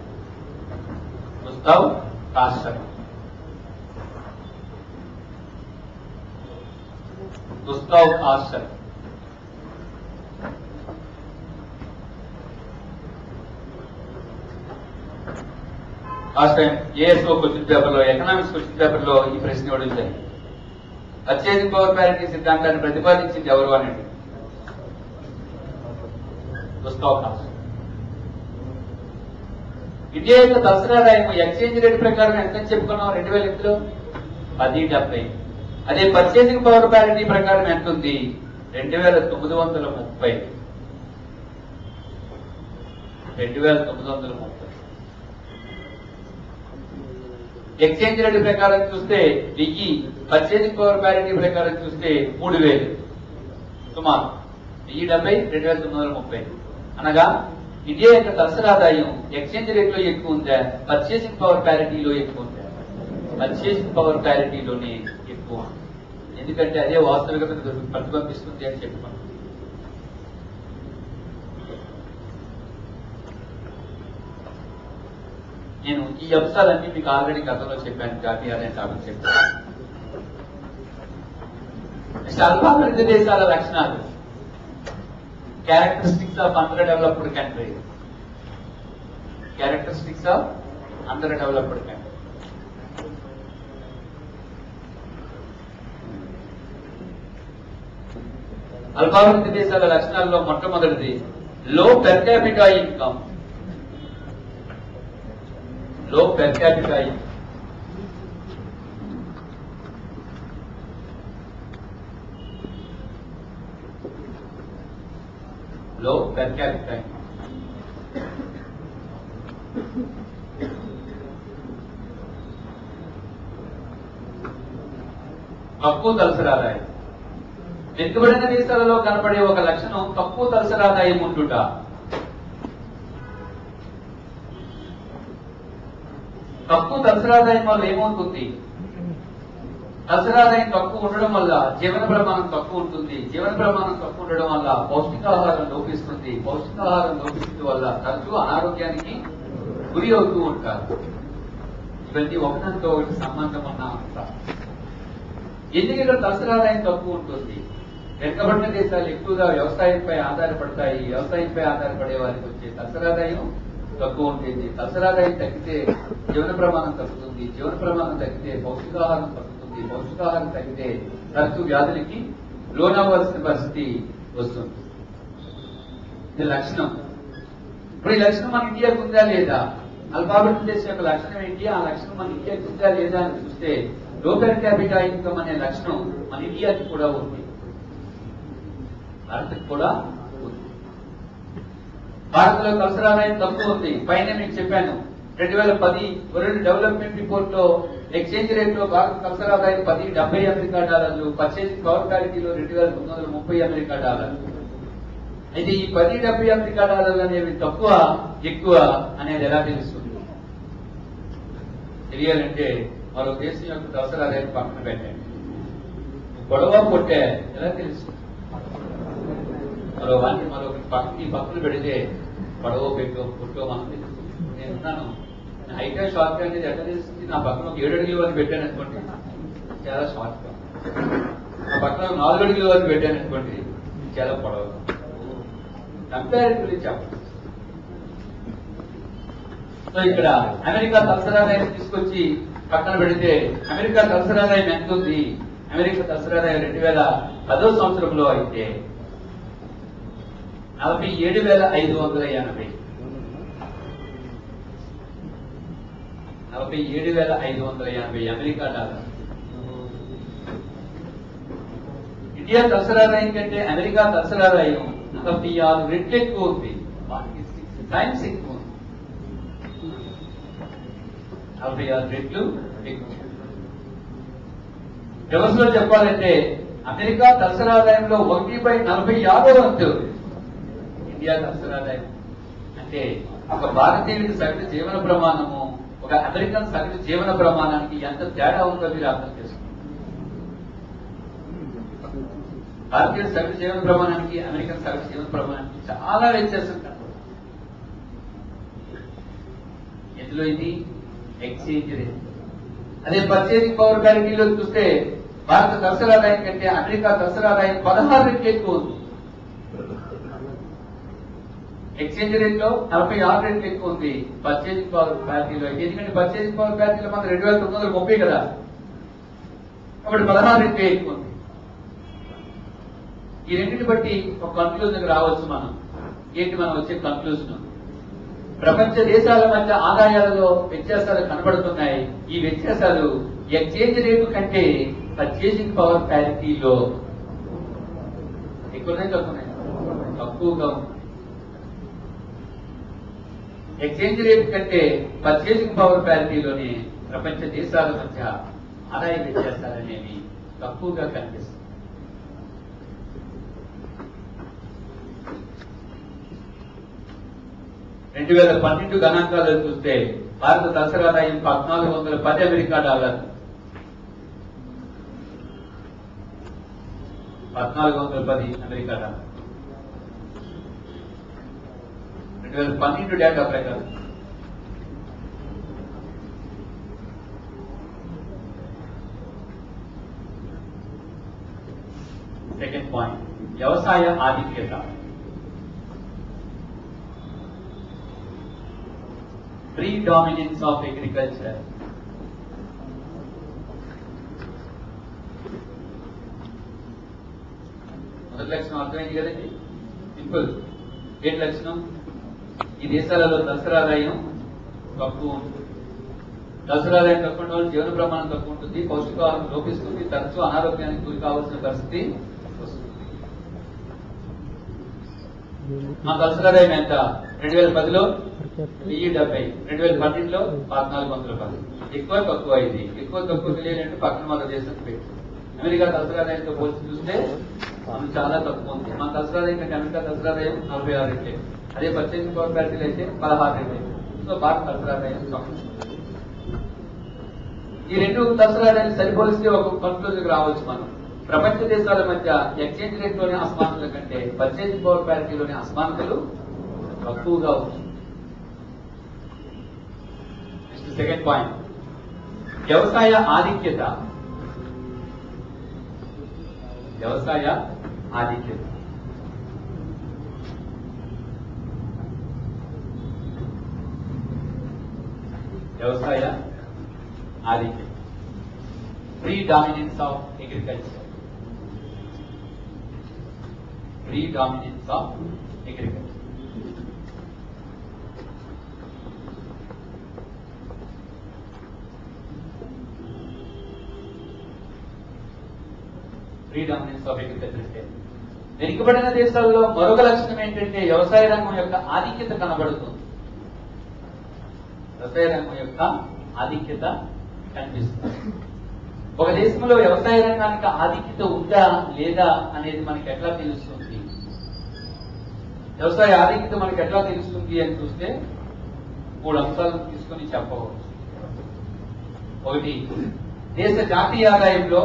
Last time ASO question పేపర్లో, ఎకనామిక్స్ క్వశ్చన్ పేపర్లో ఈ ప్రశ్న ఇవ్వడం జరిగింది. పర్చేజింగ్ పవర్ ప్యారిటీ సిద్ధాంతాన్ని ప్రతిపాదించింది ఎవరు అనేది గుస్తావ్ కాస్టల్. ఇండియా యొక్క తలసరాదాయం ఎక్స్చేంజ్ రేట్ ప్రకారం ఎంత చెప్పుకున్నాం? 2008లో 10.70. అదే పర్చేజింగ్ పవర్ ప్యారిటీ ప్రకారం ఎంత ఉంది? 2930. ఎక్స్చేంజ్ రేట్ ప్రకారం చూస్తే 1000, పర్చేజింగ్ పవర్ ప్యారిటీ ప్రకారం చూస్తే 3000. సుమారు 1070, 2930. అనగా ఇండియా యొక్క తలసరాదాయం ఎక్స్చేంజ్ రేట్ లో ఎక్కువ ఉందా, పర్చేజింగ్ పవర్ ప్యారిటీలో ఎక్కువ ఉందా? పర్చేజింగ్ పవర్ ప్యారిటీలోనే ఎక్కువ. ఎందుకంటే అదే వాస్తవికతను ప్రతిబింబిస్తుంది అని చెప్పుకున్నాం. నేను ఈ అంశాలన్నీ మీకు ఆల్రెడీ గతంలో చెప్పాను. జాతీయ ఆదాయం టాపిక్ చెప్పాను. అల్పాభివృద్ధి దేశాల లక్షణాలు, characteristics of under developed country. అల్పాభివృద్ధి దేశాల లక్షణాల్లో మొట్టమొదటిది low per capita income. Low per capita income. తక్కువ తలసరాదాయం. వెనుకబడిన దేశాలలో కనపడే ఒక లక్షణం తక్కువ తలసరాదాయం ఉంటుట. తక్కువ తలసరాదాయం వల్ల ఏమవుతుంది? తలసరాదాయం తక్కువ ఉండడం వల్ల జీవన ప్రమాణం తక్కువ ఉంటుంది. జీవన ప్రమాణం తక్కువ ఉండడం వల్ల పౌష్టికాహారం లోపిస్తుంది. పౌష్టికాహారం లోపించడం వల్ల తరచూ అనారోగ్యానికి గురి అవుతూ ఉంటారు. ఇవన్నీ ఒకటితో ఒకటి సంబంధం ఉన్న అంశాలు. ఎందుకు ఇక్కడ తలసరాదాయం తక్కువ ఉంటుంది? వెనుకబడిన దేశాలు ఎక్కువగా వ్యవసాయంపై ఆధారపడతాయి. వ్యవసాయంపై ఆధారపడే వారికి వచ్చే తలసరాదాయం తక్కువ ఉంటుంది. తలసరాదాయం తగ్గితే జీవన ప్రమాణం తగ్గుతుంది. జీవన ప్రమాణం తగ్గితే పౌష్టికాహారం తగ్గుతుంది. పౌష్టికాహారం తగ్గితే తరచూ వ్యాధులకి లోనవ్వాల్సిన పరిస్థితి వస్తుంది. ఇది లక్షణం. ఇప్పుడు ఈ లక్షణం మన ఇండియాకు ఉందా లేదా? అల్పాభివృద్ధి దేశం యొక్క లక్షణం ఏంటి? ఆ లక్షణం మన ఇండియాకి ఉందా లేదా అని చూస్తే లో పర్ క్యాపిటా ఇన్కమ్ అనే లక్షణం మన ఇండియాకి కూడా ఉంది, భారత్కి కూడా ఉంది. భారత్ లో తలసరాదాయం తక్కువ ఉంది. పైన మీకు చెప్పాను 2010 వరల్డ్ డెవలప్మెంట్ రిపోర్ట్ లో ఎక్స్చేంజ్ రేట్ లో భారత తలసరాదాయం $10.70 పర్చేసింగ్ పవర్ ప్యారిటీలో 2930 అమెరికా డాలర్లు. అయితే ఈ $10.70 అనేవి తక్కువ ఎక్కువ అనేది ఎలా తెలుస్తుంది? తెలియాలంటే మరో దేశం యొక్క తలసరాదాయాన్ని పక్కన పెట్టండి. గొడవ కొట్టే ఎలా తెలుస్తుంది? మరో వాటిని పక్కన పెడితే గొడవ పెట్టో కొట్టో మనం తెలుస్తుంది. నేనున్నాను, హైట్ షార్ట్ అనేది ఎట్లా తెలుస్తుంది? నా పక్కన ఒక 7 అడుగుల వరకు పెట్టాను అనుకోండి, చాలా షార్ట్ గా. నా పక్కన 4 అడుగుల వరకు పెట్టాను అనుకోండి, చాలా పొడవుగా. కంపారిటివ్లీ చెప్పండి. సో ఇక్కడ అమెరికా తలసరాదాయం తీసుకొచ్చి పక్కన పెడితే అమెరికా తలసరాదాయం ఎంత ఉంది? అమెరికా తలసరాదాయం 2010 సంవత్సరంలో అయితే 47,580 47,580 అమెరికా డాలర్. ఇండియా తలసరాదాయం కంటే అమెరికా తలసరాదాయం 46 రెట్లు ఎక్కువ ఉంది. 46 టైమ్స్ ఎక్కువ ఉంది. 46 రెట్లు ఎక్కువ. రివర్స్ లో చెప్పాలంటే అమెరికా తలసరాదాయంలో 1/46 వంతు ఇండియా తలసరాదాయం. అంటే ఒక భారతీయుడి సగటు జీవన ప్రమాణము ఒక అమెరికన్ సగటు జీవన ప్రమాణానికి ఎంత తేడా ఉందో మీరు అర్థం చేసుకోండి. భారతీయ సగటు జీవన ప్రమాణానికి అమెరికన్ సగటు జీవన ప్రమాణానికి చాలా వ్యత్యాసం కనబడుతుంది. ఎందులో ఇది ఎక్స్చేంజ్ రేట్. అదే పర్చేసింగ్ పవర్ ప్యారిటీలో చూస్తే భారత తలసరాదాయం కంటే అమెరికా తలసరాదాయం 16 రెట్లు ఎక్కువ ఉంది. ఎక్స్చేంజ్ రేట్ లో 46 రెట్లు ఎక్కువ ఉంది పర్చేసింగ్ పవర్ ప్యారిటీలో. ఎందుకంటే పర్చేసింగ్ పవర్ ప్యారిటీలో మనం 2930 కదా, కాబట్టి 16 రెట్లు ఎక్కువ ఉంది. ఈ రెండింటిని బట్టి ఒక కన్క్లూజన్ రావచ్చు మనం. ఏంటి మనం వచ్చే కన్క్లూజన్? ప్రపంచ దేశాల మధ్య ఆదాయాలలో వ్యత్యాసాలు కనబడుతున్నాయి. ఈ వ్యత్యాసాలు ఎక్స్చేంజ్ రేటు కంటే పర్చేసింగ్ పవర్ ప్యారిటీలో ఎక్కువనే తక్కువగా ఉంది. ఎక్స్చేంజ్ రేట్ కంటే పర్చేసింగ్ పవర్ ప్యారిటీలోనే ప్రపంచ దేశాల మధ్య ఆదాయ వ్యత్యాసాలు అనేవి తక్కువగా కనిపిస్తుంది. $2012 గణాంకాలను చూస్తే భారత తలసరాదాయం 1410 అమెరికా డాలర్లు. 1410 అమెరికా డాలర్ 2012 డేటా ప్రకారం. సెకండ్ పాయింట్, వ్యవసాయ ఆధిక్యత. Predominance of agriculture. మొదటి లక్షణం అర్థమైంది కదండి, సింపుల్. ఏంటి లక్షణం? ఈ దేశాలలో తలసరాదాయం తక్కువ ఉంటుంది. తలసరాదాయం తక్కువ ఉండడం వల్ల జీవన ప్రమాణం తక్కువ ఉంటుంది, పౌష్టికాహారం లోపిస్తుంది, తరచూ అనారోగ్యానికి గురి కావాల్సిన పరిస్థితి వస్తుంది. మా తలసరాదాయం ఎంత? 2010లో 1070, 2012లో 1410. ఎక్కువ తక్కువ అయింది. ఎక్కువ తక్కువ తెలియాలంటే పక్కన మన దేశం పెట్టి అమెరికా తలసరాదాయంతో పోల్చి చూస్తే మనం చాలా తక్కువ ఉంది. మన తలసరాదాయం కంటే అమెరికా తలసరాదాయం 46 రెట్లే. అదే పర్చేసింగ్ పవర్ ప్యారిటీలు అయితే 16 రెట్లే. సో భారత తలసరాదాయం తక్కువ. ఈ రెండు తలసరాదాన్ని సరిపోలిస్తే ఒక కన్క్లూజన్కి రావచ్చు మనం. ప్రపంచ దేశాల మధ్య ఎక్స్చేంజ్ రేట్ లోని అసమానతల కంటే పర్చేసింగ్ పవర్ ప్యారిటీలోని అసమానతలు తక్కువగా ఉంది. నెక్స్ట్ సెకండ్ పాయింట్, వ్యవసాయ ఆధిక్యత. వ్యవసాయ ఆధిక్యత వ్యవసాయ ఆధిక్యత predominance of agriculture. Predominance of agriculture. Predominance of agriculture. వెనుకబడిన దేశాల్లో మరొక లక్షణం ఏంటంటే వ్యవసాయ రంగం యొక్క ఆధిక్యత కనబడుతుంది. వ్యవసాయ రంగం యొక్క ఆధిక్యత కనిపిస్తుంది. ఒక దేశంలో వ్యవసాయ రంగానికి ఆధిక్యత ఉందా లేదా అనేది మనకి ఎట్లా తెలుస్తుంది? వ్యవసాయ ఆధిక్యత మనకి ఎట్లా తెలుస్తుంది అని చూస్తే 3 అంశాలను తీసుకుని చెప్పవచ్చు. ఒకటి, దేశ జాతీయ ఆదాయంలో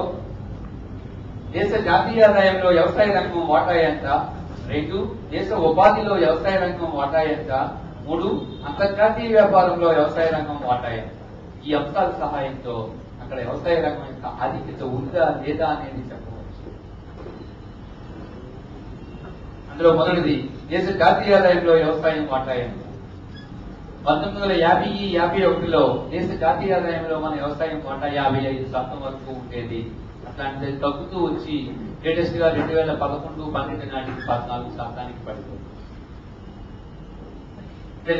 వ్యవసాయ రంగం వాటా ఎంత? 2, దేశ ఉపాధిలో వ్యవసాయ రంగం వాటా ఎంత? 3, అంతర్జాతీయ వ్యాపారంలో వ్యవసాయ రంగం వాటా ఎంత? ఈ అంశాల సహాయంతో అక్కడ వ్యవసాయ రంగం యొక్క ఆధిక్యత ఉందా లేదా అనేది చెప్పవచ్చు. అందులో మొదటిది, దేశ జాతీయ ఆదాయంలో వ్యవసాయం వాటా ఎంత? 1950-51లో దేశ జాతీయ ఆదాయంలో మన వ్యవసాయం వాటా 55% వరకు ఉండేది. అట్లాంటి తగ్గుతూ వచ్చి లేటెస్ట్ గా 2011-12 నాటికి 14% పడిపోయింది.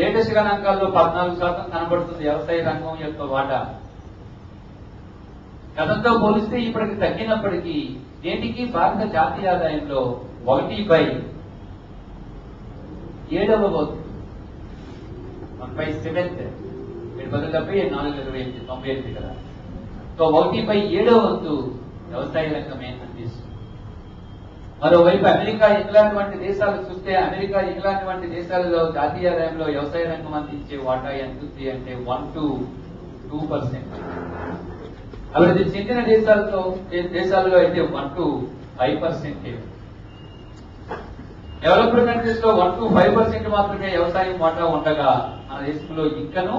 లేటెస్ట్ గణాంకాల్లో 14% కనబడుతుంది వ్యవసాయ రంగం యొక్క వాటా. గతంతో పోలిస్తే ఇప్పటికి తగ్గినప్పటికీ నేటికి భారత జాతీయ ఆదాయంలో 1/7 1/7 428 కదా. సో 1/7 వంతు వ్యవసాయ రంగమే అందిస్తుంది. మరోవైపు అమెరికా, ఇంగ్లాండ్ వంటి దేశాలు చూస్తే అమెరికా, ఇంగ్లాండ్ వంటి దేశాలలో జాతీయ ఆదాయంలో వ్యవసాయ రంగం అందించే వాటా ఎంత ఉంది అంటే 1 to 2%. అభివృద్ధి చెందిన దేశాలలో అయితే 1 to 5%. డెవలప్డ్ కంట్రీస్ లో 1 to 5% మాత్రమే వ్యవసాయం వాటా ఉండగా మన దేశంలో ఇంకనూ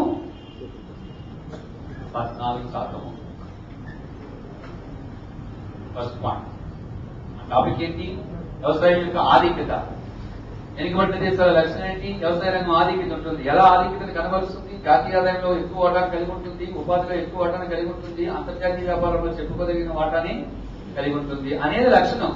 14%. First point. టాపిక్ ఏంటి? వ్యవసాయం యొక్క ఆధిక్యత. వెనుకబడిన దేశాల లక్షణం ఏంటి? వ్యవసాయ రంగం ఆధిక్యత ఉంటుంది. ఎలా ఆధిక్యతను కనబరుస్తుంది? జాతీయ ఆదాయంలో ఎక్కువ వాటాను కలిగి ఉంటుంది, ఉపాధిలో ఎక్కువ వాటాను కలిగి ఉంటుంది, అంతర్జాతీయ వ్యాపారంలో చెప్పుకోదగిన వాటాని కలిగి ఉంటుంది అనేది లక్షణం.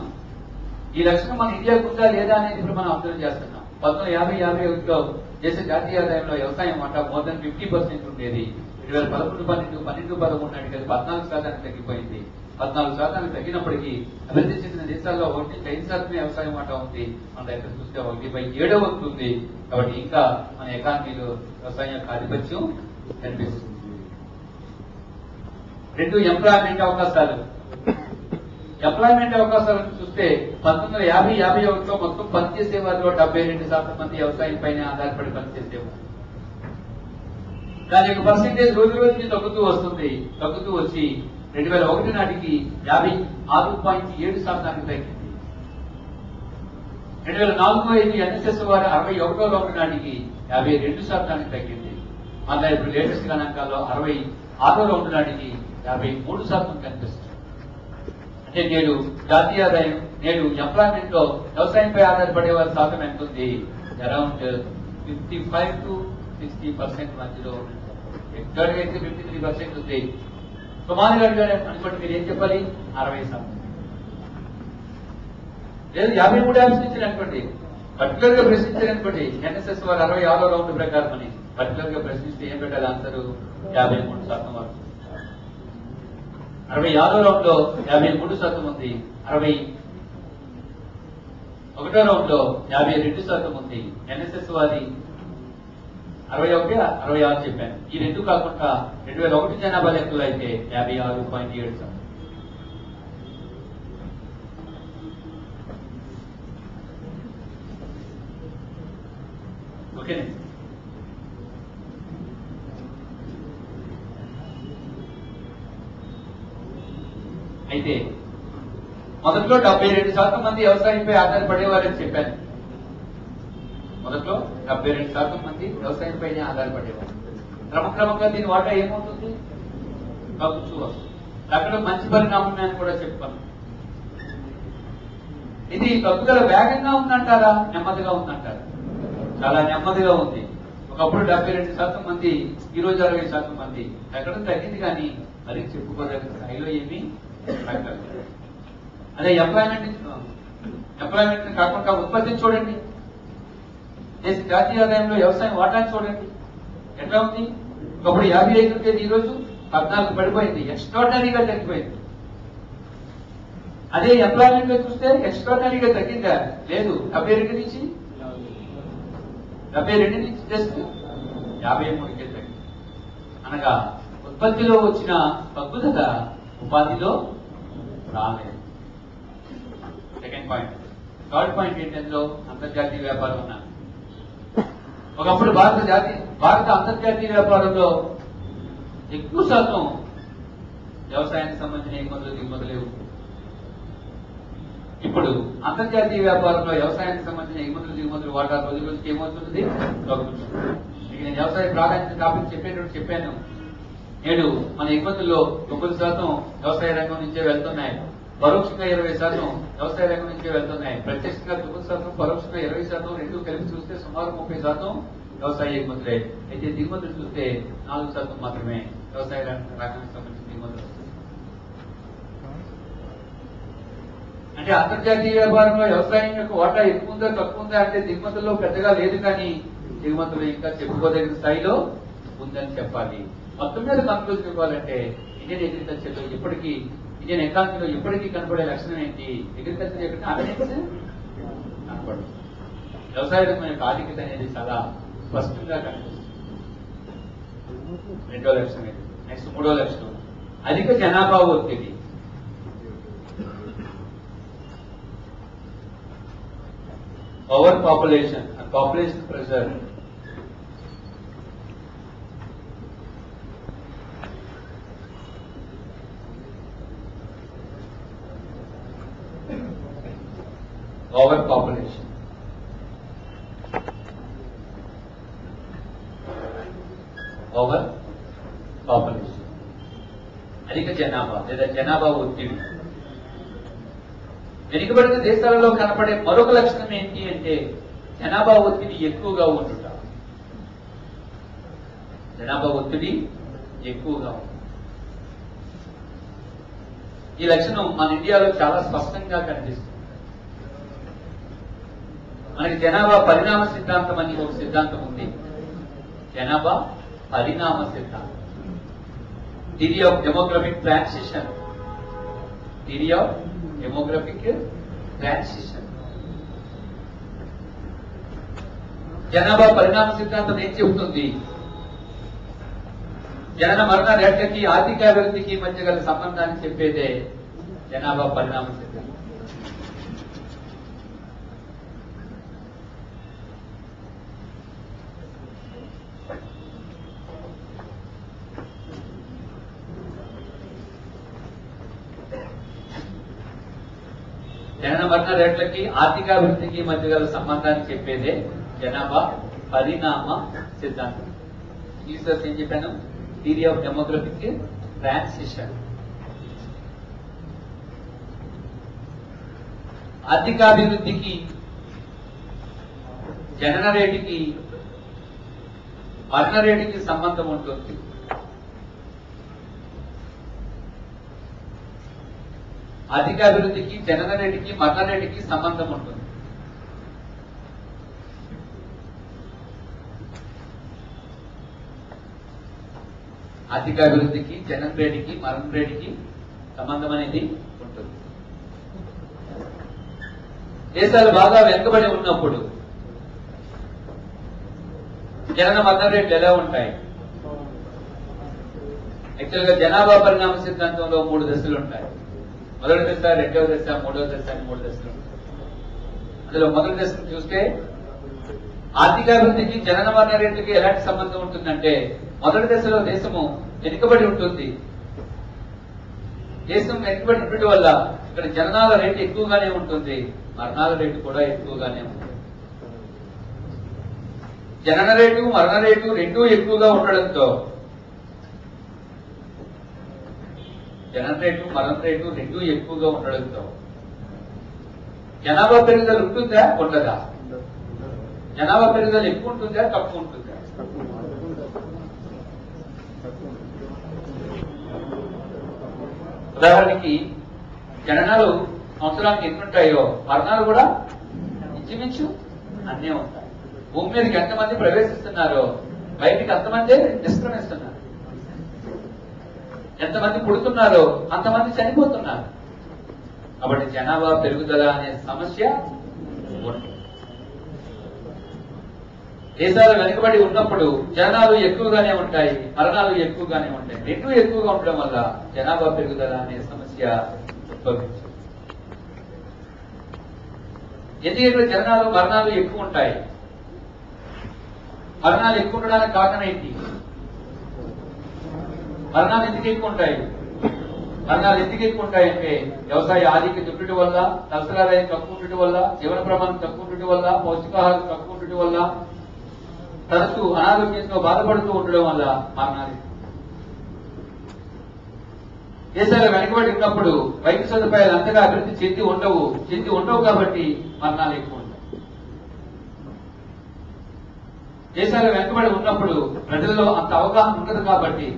ఈ లక్షణం మన ఇండియాకు ఉందా లేదా అనేది ఇప్పుడు మనం అబ్జర్వ్ చేస్తున్నాం. 1950-51లో దేశ జాతీయ ఆదాయంలో వ్యవసాయం వాటా మోర్ దెన్ 50% ఉండేది. 2011-12 నాటికి అది 14% తగ్గిపోయింది. 14% తగ్గినప్పటికీ అభివృద్ధి చెందిన దేశాల్లో 1-5% వ్యవసాయం వాటా ఉంది. మన దగ్గర చూస్తే 1/7 అవుతుంది. కాబట్టి ఇంకా మన ఎకానమీలో వ్యవసాయం యొక్క ఆధిపత్యం కనిపిస్తుంది. 2, ఎంప్లాయ్మెంట్ అవకాశాలు. ఎంప్లాయ్మెంట్ అవకాశాలను చూస్తే 1950-51లో మొత్తం పనిచేసే వారిలో 72% మంది వ్యవసాయం పైన ఆధారపడి పనిచేసేవారు. దాని యొక్క పర్సెంటేజ్ రోజు రోజుకి తగ్గుతూ వచ్చి 2001 నాటికి 56.7% తగ్గింది. 2004-05 ఎన్ఎస్ఎస్ వారి 61వ రౌండ్ నాటికి 52% తగ్గింది. మళ్ళీ ఇప్పుడు లేటెస్ట్ గణాంకాల్లో 66వ రౌండ్ నాటికి 53% కనిపిస్తుంది. అంటే నేడు జాతీయ ఆదాయం, నేడు ఎంప్లాయ్మెంట్ లో వ్యవసాయంపై ఆధారపడే వారి శాతం ఎంత ఉంది? అరౌండ్ 55 to 60% మధ్యలో. ఎక్కడ అయితే 53% ఉంది. సుమారుగా అనుకోండి, మీరు ఏం చెప్పాలి? 60%. లేదు 53% అనుకోండి. పర్టికులర్ గా ప్రశ్నించారనుకోండి, ఎన్ఎస్ఎస్ వారు 66వ రౌండ్ ప్రకారం అని పర్టికులర్ గా ప్రశ్నిస్తే ఏం పెట్టాలి? ఆన్సర్ 53% వరకు. 66వ రౌండ్ లో 53% ఉంది. 61వ రౌండ్ లో 52% ఉంది. ఎన్ఎస్ఎస్ వారి 61, 66 చెప్పాను. ఈ రెండు కాకుండా 2001 జనాభా లెక్కలు అయితే 56.7%. ఓకే. అయితే మొదట్లో 72% మంది వ్యవసాయంపై ఆధారపడేవారని చెప్పాను. మొదట్లో 72% మంది వ్యవసాయంపైనే ఆధారపడేవారు. క్రమక్రమంగా దీని వాటా ఏమవుతుంది? తగ్గుతూ వస్తుంది. అక్కడ మంచి పరిణామం అని కూడా చెప్పాను. ఇది తగ్గుదల వేగంగా ఉందంటారా, నెమ్మదిగా ఉందంటారా? చాలా నెమ్మదిగా ఉంది. ఒకప్పుడు 72% మంది, ఈ రోజు 60% మంది. ఎక్కడ తగ్గింది కానీ మరి చెప్పుకోదగిన స్థాయిలో ఏమీ తగ్గలేదు. అదే ఎంప్లాయ్మెంట్ కాకుండా ఉత్పత్తిని చూడండి. దేశ జాతీయ ఆదాయంలో వ్యవసాయం వాటాన్ని చూడండి ఎట్లా ఉంది. ఒకప్పుడు 55 ఉండేది, ఈ రోజు 14 పడిపోయింది. ఎక్స్ట్రాడినరీగా తగ్గిపోయింది. అదే ఎంప్లాయ్మెంట్ లో చూస్తే ఎక్స్ట్రాడినరీగా తగ్గిందా? లేదు. 72 నుంచి జస్ట్ 53కే తగ్గింది. అనగా ఉత్పత్తిలో వచ్చిన తగ్గుదల ఉపాధిలో రాలేదు. Second point. థర్డ్ పాయింట్ ఏంటంటే అంతర్జాతీయ వ్యాపారం ఉన్నారు. ఒకప్పుడు భారత అంతర్జాతీయ వ్యాపారంలో ఎక్కువ శాతం వ్యవసాయానికి సంబంధించిన ఎగుమతులు దిగుమతులే ఉంటుంది. ఇప్పుడు అంతర్జాతీయ వ్యాపారంలో వ్యవసాయానికి సంబంధించిన ఎగుమతులు దిగుమతులు వాటా రోజు రోజుకి ఏమవుతుంది? నేను వ్యవసాయ ప్రాధాన్యత టాపిక్ చెప్పాను. నేడు మన ఎగుమతుల్లో 9% వ్యవసాయ రంగం నుంచే వెళ్తున్నాయి. పరోక్షంగా 20% వ్యవసాయ రంగం నుంచే వెళ్తున్నాయి. ప్రత్యక్షంగా 9%, పరోక్షంగా 20%, రెండు కలిపి చూస్తే సుమారు 30% వ్యవసాయ ఎగుమతులే. అయితే దిగుమతులు చూస్తే 4% మాత్రమే వ్యవసాయ రంగానికి సంబంధించిన దిగుమతులు. అంటే అంతర్జాతీయ వ్యాపారంలో వ్యవసాయం యొక్క వాటా ఎక్కువ ఉందా తక్కువ ఉందా అంటే దిగుమతుల్లో పెద్దగా లేదు, కానీ దిగుమతులు ఇంకా చెప్పుకోదగిన స్థాయిలో ఉందని చెప్పాలి. మొత్తం మీద కన్క్లూజన్ ఇవ్వాలంటే ఇండియన్ అగ్రికల్చర్లో ఇప్పటికీ, ఇండియన్ ఎకానమీలో ఇప్పటికీ కనపడే లక్షణం ఏంటి? అగ్రికల్చర్ యొక్క అవినెస్ కనపడదు. వ్యవసాయ రంగం యొక్క ఆధిక్యత అనేది చాలా స్పష్టంగా కనిపిస్తుంది. రెండో లక్షణం ఇది. నెక్స్ట్ మూడో లక్షణం అధిక జనాభా ఒత్తిడి. Over population, population pressure. Over population. Over population, అధిక జనాభా లేదా జనాభా ఒత్తిడి. వెనుకబడిన దేశాలలో కనపడే మరొక లక్షణం ఏంటి అంటే జనాభా ఒత్తిడి ఎక్కువగా ఉండుట. జనాభా ఒత్తిడి ఎక్కువగా ఉంది. ఈ లక్షణం మన ఇండియాలో చాలా స్పష్టంగా కనిపిస్తుంది. మనకి జనాభా పరిణామ సిద్ధాంతం అని ఒక సిద్ధాంతం ఉంది. జనాభా పరిణామ సిద్ధాంతం, theory of demographic transition. Theory of demographic transition. జనాభా పరిణామ సిద్ధాంతం ఏం చెబుతుంది? జనన మరణ రేట్లకి ఆర్థికాభివృద్ధికి మధ్య గల సంబంధాన్ని చెప్పేదే జనాభా పరిణామ సిద్ధాంతం. జనన మరణ రేట్లకి ఆర్థికాభివృద్ధికి మధ్య గల సంబంధాన్ని చెప్పేదే జనాభా పరిణామ సిద్ధాంతం. ఇంగ్లీష్ ఏం చెప్పాను? Theory of demographic transition. ఆర్థికాభివృద్ధికి, జనన రేటుకి, మరణ రేటుకి సంబంధం ఉంటుంది. ఆర్థికాభివృద్ధికి, జనన రేటుకి, మరణ రేటుకి సంబంధం ఉంటుంది. ఆర్థికాభివృద్ధికి, జనన రేటుకి, మరణ రేటుకి సంబంధం అనేది ఉంటుంది. దేశాలు బాగా వెనుకబడి ఉన్నప్పుడు జనన మరణ రేట్లు ఎలా ఉంటాయి? యాక్చువల్ గా జనాభా పరిణామ సిద్ధాంతంలో 3 దశలు ఉంటాయి. మొదటి దశ, రెండవ దశ, మూడవ దశ అని 3 దశలు ఉంటాయి. అందులో మొదటి దశను చూస్తే ఆర్థికాభివృద్ధికి, జనన మరణ రేట్లకి ఎలాంటి సంబంధం ఉంటుందంటే మొదటి దశలో దేశము వెనుకబడి ఉంటుంది. దేశం వెనుకబడి ఉండటం వల్ల ఇక్కడ జననాల రేటు ఎక్కువగానే ఉంటుంది, మరణాల రేటు కూడా ఎక్కువగానే ఉంటుంది. జనన రేటు మరణ రేటు రెండూ ఎక్కువగా ఉండడంతో జనన రేటు మరణ రేటు రెండూ ఎక్కువగా ఉండడంతో జనాభా పెరుగుదల ఉంటుందా ఉండదా? జనాభా పెరుగుదల ఎక్కువ ఉంటుందా తక్కువ ఉంటుందా? ఉదాహరణకి జననాలు సంవత్సరానికి ఎన్ని ఉంటాయో మరణాలు కూడా ఇంచుమించు అన్నీ ఉంటాయి. భూమి మీదకి ఎంతమంది ప్రవేశిస్తున్నారో బయటికి అంతమందే నిష్క్రమిస్తున్నారు. ఎంతమంది పుడుతున్నారో అంతమంది చనిపోతున్నారు. కాబట్టి జనాభా పెరుగుదల అనే సమస్య ఉంటుంది. దేశాలు వెనుకబడి ఉన్నప్పుడు జనాలు ఎక్కువగానే ఉంటాయి, మరణాలు ఎక్కువగానే ఉంటాయి. రెండూ ఎక్కువగా ఉండడం వల్ల జనాభా పెరుగుదల అనే సమస్య ఉద్భవించింది. ఎందుకంటే జనాలు మరణాలు ఎక్కువ ఉంటాయి. మరణాలు ఎక్కువ ఉండడానికి కారణం ఏంటి? మరణాలు ఎందుకు ఎక్కువ ఉంటాయి? మరణాలు ఎందుకు ఎక్కువ ఉంటాయంటే వ్యవసాయ ఆధిక్యత ఉండటం వల్ల, నష్టరాదాయం తక్కువ ఉండటం వల్ల, జీవన ప్రమాణం తక్కువ ఉండటం వల్ల, పౌష్టికాహారం తక్కువ ఉండటం వల్ల, తరచూ అనారోగ్యంతో బాధపడుతూ ఉండడం వల్ల మరణాలు. దేశాలు వెనుకబడి ఉన్నప్పుడు వైద్య సదుపాయాలు అంతగా అభివృద్ధి చెంది ఉండవు కాబట్టి మరణాలు ఎక్కువ ఉంటాయి. దేశాలు వెనుకబడి ఉన్నప్పుడు ప్రజల్లో అంత అవగాహన ఉండదు కాబట్టి,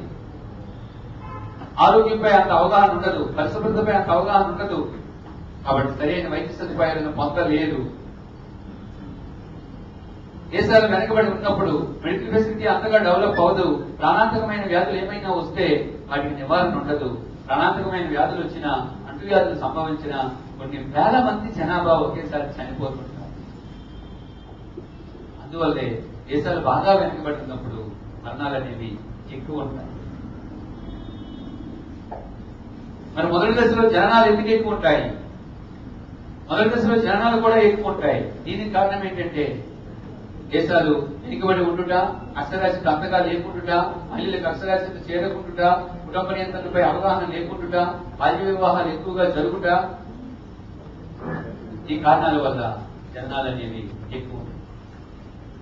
ఆరోగ్యంపై అంత అవగాహన ఉండదు, పరిశుభ్రతపై అంత అవగాహన ఉండదు కాబట్టి సరైన వైద్య సదుపాయాలను పొందలేదు. దేశాలు వెనుకబడి ఉన్నప్పుడు మెడికల్ ఫెసిలిటీ అంతగా డెవలప్ అవ్వదు. ప్రాణాంతకమైన వ్యాధులు ఏమైనా వస్తే వాటికి నివారణ ఉండదు. ప్రాణాంతకమైన వ్యాధులు వచ్చినా, అంటువ్యాధులు సంభవించిన కొన్ని వేల మంది జనాభా ఒకేసారి చనిపోతుంటారు. అందువల్లే దేశాలు బాగా వెనుకబడి ఉన్నప్పుడు మరణాలు అనేవి ఎక్కువ ఉంటాయి. మరి మొదటి దశలో జననాలు ఎందుకు ఎక్కువ ఉంటాయి? మొదటి దశలో జననాలు కూడా ఎక్కువ ఉంటాయి. దీనికి కారణం ఏంటంటే దేశాలు వెనుకబడి ఉండుట, అక్షరాస్యత అంతగా లేకుండుట, మహిళలకు అక్షరాస్యత చేరకుండుట, కుటుంబ నియంత్రణపై అవగాహన లేకుండుట, బాల్య వివాహాలు ఎక్కువగా జరుగుట, ఈ కారణాల వల్ల జననాలు అనేవి ఎక్కువ ఉంటాయి.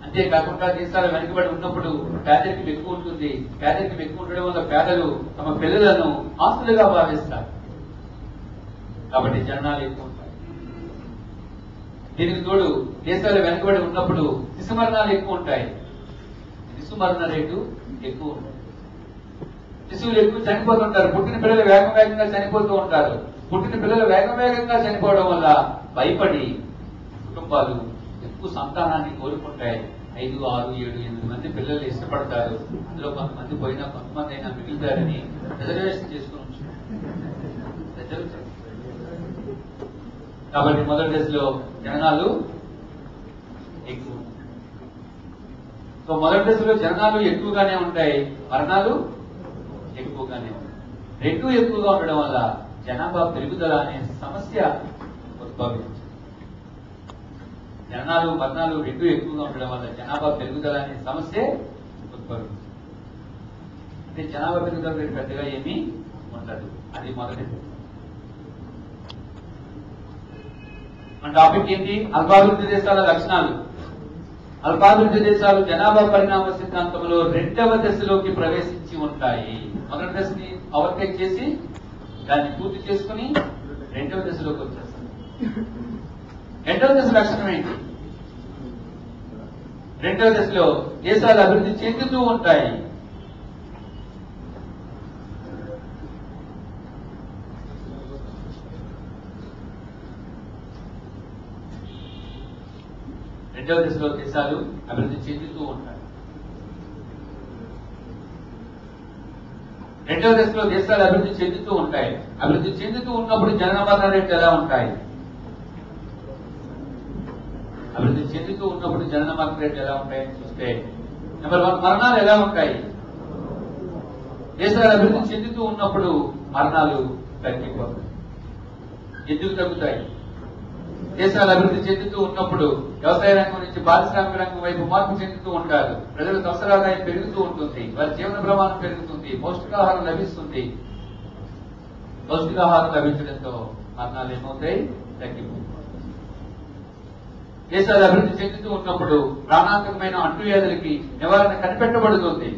అంతేకాకుండా దేశాలు వెనుకబడి ఉన్నప్పుడు పేదరికం ఎక్కువ ఉంటుంది. పేదరికం ఎక్కువ ఉండడం వల్ల పేదలు తమ పిల్లలను ఆస్తులుగా భావిస్తారు. కాబట్టి జననాలు ఎక్కువ ఉంటాయి. దీనికి తోడు దేశాలు వెనుకబడి ఉన్నప్పుడు శిశు మరణాలు ఎక్కువ ఉంటాయి. శిశు మరణ రేటు ఎక్కువ ఉంటుంది. శిశువులు ఎక్కువ చనిపోతుంటారు. పుట్టిన పిల్లలు వేగంగా చనిపోతూ ఉంటారు. పుట్టిన పిల్లలు వేగంగా చనిపోవడం వల్ల భయపడి కుటుంబాలు ఎక్కువ సంతానాన్ని కోరుకుంటాయి. 5, 6, 7, 8 మంది పిల్లలు ఇష్టపడతారు. అందులో కొంతమంది పోయినా కొంతమంది అయినా మిగులుతారని రిజర్వేషన్ చేసుకుని కాబట్టి మొదటి దశలో జననాలు ఎక్కువ. సో మొదటి దశలో జననాలు ఎక్కువగానే ఉంటాయి, మరణాలు ఎక్కువగానే ఉంటాయి. రెండూ ఎక్కువగా ఉండడం వల్ల జనాభా పెరుగుదల అనే సమస్య ఉద్భవించింది. జననాలు మరణాలు రెండూ ఎక్కువగా ఉండడం వల్ల జనాభా పెరుగుదల అనే సమస్య ఉద్భవించింది. అంటే జనాభా పెరుగుదల పెద్దగా ఏమీ ఉండదు. అది మొదటిది. మన టాపిక్ ఏంటి? అల్పాభివృద్ధి దేశాల లక్షణాలు. అల్పాభివృద్ధి దేశాలు జనాభా పరిణామ సిద్ధాంతంలో రెండవ దశలోకి ప్రవేశించి ఉంటాయి. మొదటి దశని ఓవర్టేక్ చేసి దాన్ని పూర్తి చేసుకుని రెండవ దశలోకి వచ్చేస్తారు. రెండవ దశ లక్షణం ఏంటి? రెండవ దశలో దేశాలు అభివృద్ధి చెందుతూ ఉంటాయి. రెండవ దశలో దేశాలు అభివృద్ధి చెందుతూ ఉంటాయి. రెండవ దశలో దేశాలు అభివృద్ధి చెందుతూ ఉంటాయి. అభివృద్ధి చెందుతూ ఉన్నప్పుడు జనన రేట్లు ఎలా ఉంటాయి? అభివృద్ధి చెందుతూ ఉన్నప్పుడు జనన రేట్లు ఎలా ఉంటాయని చూస్తే, నెంబర్ 1 మరణాలు ఎలా ఉంటాయి? దేశాలు అభివృద్ధి చెందుతూ ఉన్నప్పుడు మరణాలు తగ్గిపోతాయి. ఎందుకు తగ్గుతాయి? దేశాలు అభివృద్ధి చెందుతూ ఉన్నప్పుడు వ్యవసాయ రంగం నుంచి పారిశ్రామిక రంగం వైపు మార్పు చెందుతూ ఉంటారు. ప్రజలకు అవసరాదాయం పెరుగుతూ ఉంటుంది. వారి జీవన ప్రమాణం పెరుగుతుంది. పౌష్టికాహారం లభిస్తుంది. పౌష్టికాహారం లభించడంతో మరణాలు ఏమవుతాయి, తగ్గిపోతాయి. దేశాలు అభివృద్ధి చెందుతూ ఉన్నప్పుడు ప్రాణాంతకమైన అంటువ్యాధులకి నివారణ కనిపెట్టబడుతుంది.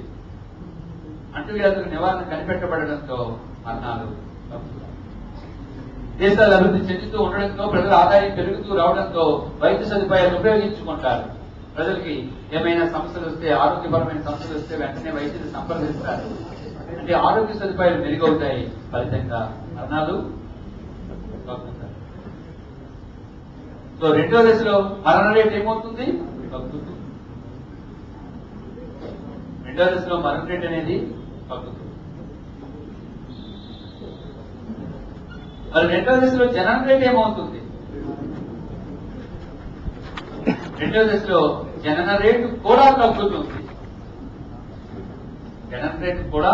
అంటువ్యాధుల నివారణ కనిపెట్టబడడంతో మరణాలు తగ్గుతాయి. దేశాలు అభివృద్ధి చెందుతూ ఉండడంతో ప్రజల ఆదాయం పెరుగుతూ రావడంతో వైద్య సదుపాయాలు ఉపయోగించుకుంటారు. ప్రజలకి ఏమైనా సమస్యలు వస్తే, ఆరోగ్యపరమైన సమస్యలు వస్తే వెంటనే వైద్యులు సంప్రదిస్తారు. అంటే ఆరోగ్య సదుపాయాలు మెరుగవుతాయి, ఫలితంగా మరణాలు తగ్గుతాయి. సో రెండో దశలో మరణ రేటు ఏమవుతుంది, తగ్గుతుంది. రెండో దశలో మరణ రేట్ అనేది తగ్గుతుంది. మరి రెండో దశలో జనన రేట్ ఏమవుతుంది? రెండో దశలో జనన రేటు కూడా తగ్గుతుంది. జనన రేటు కూడా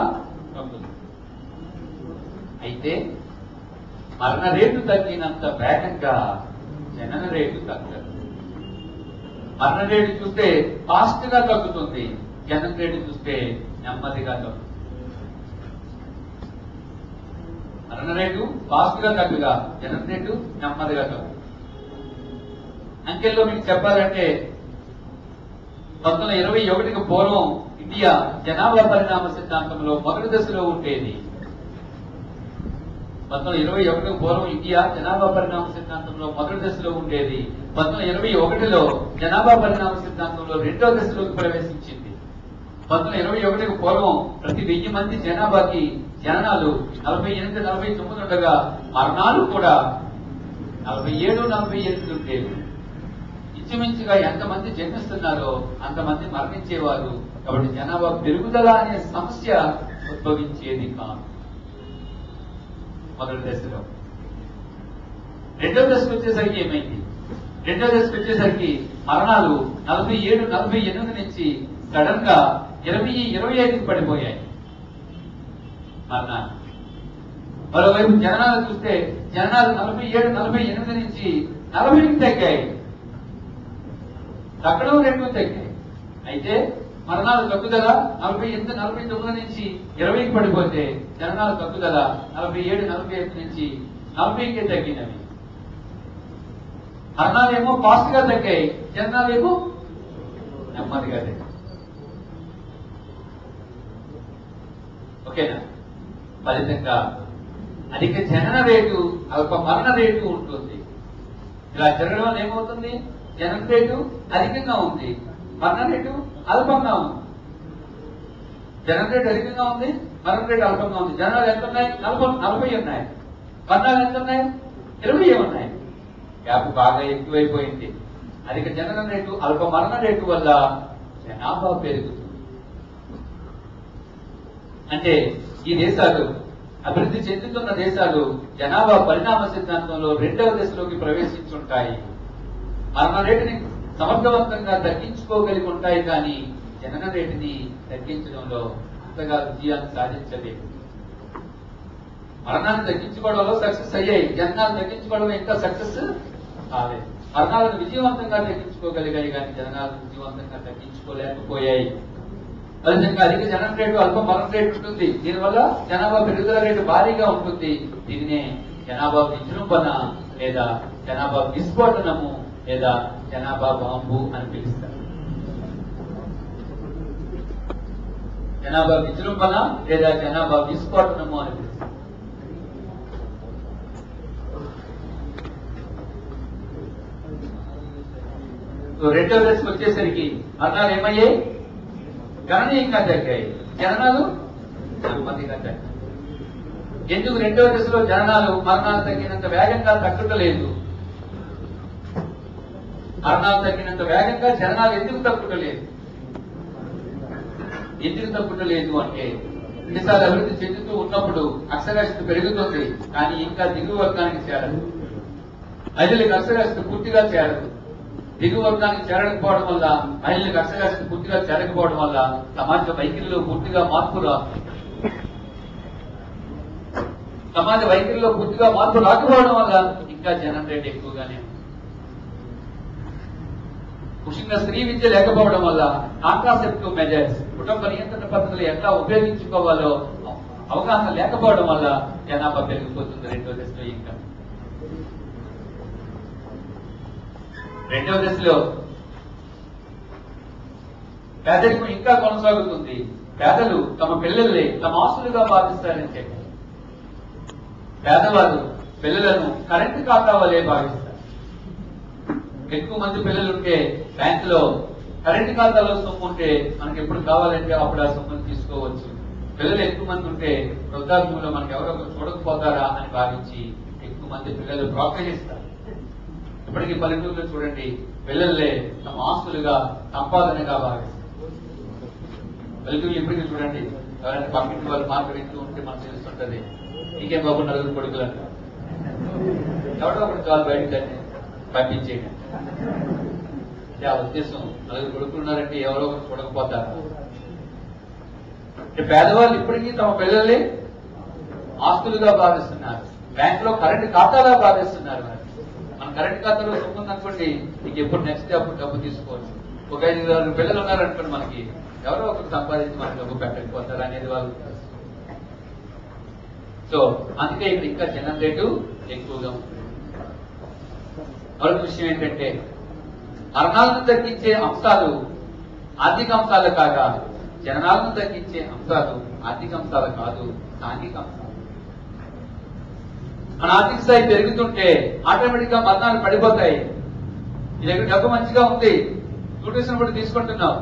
తగ్గుతుంది. అయితే మరణ రేటు తగ్గినంత వేగంగా జనన రేటు తగ్గదు. మరణ రేటు చూస్తే ఫాస్ట్ గా తగ్గుతుంది, జనన రేటు చూస్తే నెమ్మదిగా తగ్గుతుంది. మరణ రేటు ఫాస్ట్ గా తగ్గగా, జనన రేటు నెమ్మదిగా తగ్గుతుంది. అంకెల్లో మీకు చెప్పాలంటే 1921కి పూర్వం ఇండియా జనాభా పరిణామ సిద్ధాంతంలో మొదటి దశలో ఉండేది. 1921కి పూర్వం ఇండియా జనాభా పరిణామ సిద్ధాంతంలో మొదటి దశలో ఉండేది. 1921లో జనాభా పరిణామ సిద్ధాంతంలో రెండో దశలోకి ప్రవేశించింది. 1921కి పూర్వం ప్రతి 1000 మంది జనాభాకి జననాలు 48, 49 ఉండగా మరణాలు కూడా 47, 48 ఉండేవి. ఇంచుమించుగా ఎంతమంది జన్మిస్తున్నారో అంతమంది మరణించేవారు. కాబట్టి జనాభా పెరుగుదల అనే సమస్య ఉద్భవించేది కాదు మొదటి దశలో. రెండో దశకు వచ్చేసరికి ఏమైంది? రెండో దశకు వచ్చేసరికి మరణాలు 47, 48 నుంచి సడన్ గా 20, 25కి పడిపోయాయి మరణాలు. మరోవైపు జననాలు చూస్తే జననాలు 47, 48 నుంచి 40కి తగ్గాయి. తగ్గడం రెండు తగ్గాయి. అయితే మరణాలు తగ్గుదల 48, 49 నుంచి 20కి పడిపోతే జననాలు తగ్గుదల 47, 48 నుంచి 40కి తగ్గినవి. మరణాలేమో ఫాస్ట్ గా తగ్గాయి, జననాలేమో నెమ్మదిగా తగ్గాయి. ఓకేనా? ఫలితంగా అధిక జనన రేటు, అల్ప మరణ రేటు ఉంటుంది. ఇలా జరగడం వల్ల ఏమవుతుంది? జనన రేటు అధికంగా ఉంది, మరణ రేటు అల్పంగా ఉంది. జనన రేటు అధికంగా ఉంది, మరణ రేటు అల్పంగా ఉంది. జనాలు ఎంత ఉన్నాయి? 40 ఉన్నాయి. మరణాలు ఎంత ఉన్నాయి? 20 ఉన్నాయి. గ్యాప్ బాగా ఎక్కువైపోయింది. అధిక జనన రేటు, అల్ప మరణ రేటు వల్ల జనాభా పెరుగుతుంది. అంటే ఈ దేశాలు, అభివృద్ధి చెందుతున్న దేశాలు జనాభా పరిణామ సిద్ధాంతంలో రెండవ దశలోకి ప్రవేశించుంటాయి. మరణ రేటుని సమర్థవంతంగా తగ్గించుకోగలిగి ఉంటాయి, కానీ జనన రేటుని తగ్గించడంలో అంతగా విజయాన్ని సాధించలేదు. మరణాన్ని తగ్గించుకోవడంలో సక్సెస్ అయ్యాయి, జననాలు తగ్గించుకోవడంలో ఇంకా సక్సెస్ కాలేదు. మరణాలను విజయవంతంగా తగ్గించుకోగలిగాయి, కానీ జననాలను విజయవంతంగా తగ్గించుకోలేకపోయాయి. ఫలితంగా అధిక జనన రేటు, అల్ప మరణ రేటు ఉంటుంది. దీనివల్ల జనాభా పెరుగుదల రేటు భారీగా ఉంటుంది. దీనినే జనాభా విజృంభణ లేదా జనాభా విస్ఫోటనము లేదా జనాభా బాంబు అని పిలుస్తారు. జనాభా విజృంభణ లేదా జనాభా విస్ఫోటనము అని పిలుస్తారు. రెండో దశకు వచ్చేసరికి మరణాలు ఏమయ్యాయి? గణనీయంగా తగ్గాయి, జననాలు నెమ్మదిగా తగ్గాయి. ఎందుకు రెండవ దశలో జననాలు మరణాలు తగ్గినంత వేగంగా తగ్గలేదు? మరణాలు తగ్గినంత వేగంగా జననాలు ఎందుకు తగ్గలేదు? ఎందుకు తగ్గలేదు అంటే దేశాలు అభివృద్ధి చెందుతూ ఉన్నప్పుడు అక్షరాస్యత పెరుగుతుంది, కానీ ఇంకా దిగువ వర్గానికి చేరదు. మహిళలకు అక్షరాస్యత పూర్తిగా చేరదు. దిగువ వర్గానికి చేరకపోవడం వల్ల, మహిళలకు అక్షరాస్యత పూర్తిగా చేరకపోవడం వల్ల సమాజ వైఖరిలో పూర్తిగా మార్పు రాదు. సమాజ వైఖరిలో పూర్తిగా మార్పు రాకపోవడం వల్ల ఇంకా జనం రేట్ ఎక్కువగానే ఉంది. ముఖ్యంగా స్త్రీ విద్య లేకపోవడం వల్ల కాంట్రాసెప్టివ్ మెజర్స్, కుటుంబ నియంత్రణ పద్ధతులు ఎట్లా ఉపయోగించుకోవాలో అవగాహన లేకపోవడం వల్ల జనాభా పెరిగిపోతుంది రెండో దశలో. ఇంకా రెండవ దశలో పేదరికం ఇంకా కొనసాగుతుంది. పేదలు తమ పిల్లల్ని తమ ఆస్తులుగా భావిస్తారని చెప్పి పేదవారు పిల్లలను కరెంటు ఖాతా వల్లే భావిస్తారు. ఎక్కువ మంది పిల్లలు ఉంటే బ్యాంకులో కరెంటు ఖాతాలో సొమ్ము ఉంటే మనకి ఎప్పుడు కావాలంటే అప్పుడు ఆ సొమ్మును తీసుకోవచ్చు. పిల్లలు ఎక్కువ మంది ఉంటే వృద్ధాప్యంలో మనకి ఎవరో చూడకపోతారా అని భావించి ఎక్కువ మంది పిల్లలు ప్రోత్సహిస్తారు. ఇప్పటికీ పల్లెటూరులో చూడండి, పిల్లలే తమ ఆస్తులుగా సంపాదనగా భావిస్తారు. పల్లెటూరు ఇప్పటికీ చూడండి, ఎవరైనా పక్కింటి వాళ్ళు మాట వింటూ ఉంటే మనకు తెలుస్తుంటది, ఇంకేం బాబు నలుగురు కొడుకులు అంట, ఎవడో ఒకటి చాలు బయటకు పంపించేయండి. అంటే ఆ ఉద్దేశం, నలుగురు కొడుకులు ఉన్నారంటే ఎవరో ఒకరు చూడకపోతారు. పేదవాళ్ళు ఇప్పటికీ తమ పిల్లల్ని ఆస్తులుగా భావిస్తున్నారు. బ్యాంకులో కరెంటు ఖాతాలా భావిస్తున్నారు. మన కరెంటు ఖాతాలో సొమ్ము ఉందనుకోండి, నీకు ఎప్పుడు నెక్స్ట్ అప్పుడు డబ్బు తీసుకోవచ్చు. ఒక 5 పిల్లలు ఉన్నారనుకోండి, మనకి ఎవరో ఒకరు సంపాదించి మనకు డబ్బు పెట్టకపోతారు అనేది వాళ్ళు. సో అందుకే ఇక్కడ ఇంకా జనం రేటు ఎక్కువగా ఉంటుంది. మరొక విషయం ఏంటంటే, మరణాలను తగ్గించే అంశాలు ఆర్థిక అంశాలు కాగా, జననాలను తగ్గించే అంశాలు ఆర్థిక అంశాలు కాదు, సాంఘిక అంశాలు. మన ఆర్థిక స్థాయి పెరుగుతుంటే ఆటోమేటిక్ గా మరణాలు పడిపోతాయి. ఈ దగ్గర డబ్బు మంచిగా ఉంది, న్యూట్రిషన్ కూడా తీసుకుంటున్నావు,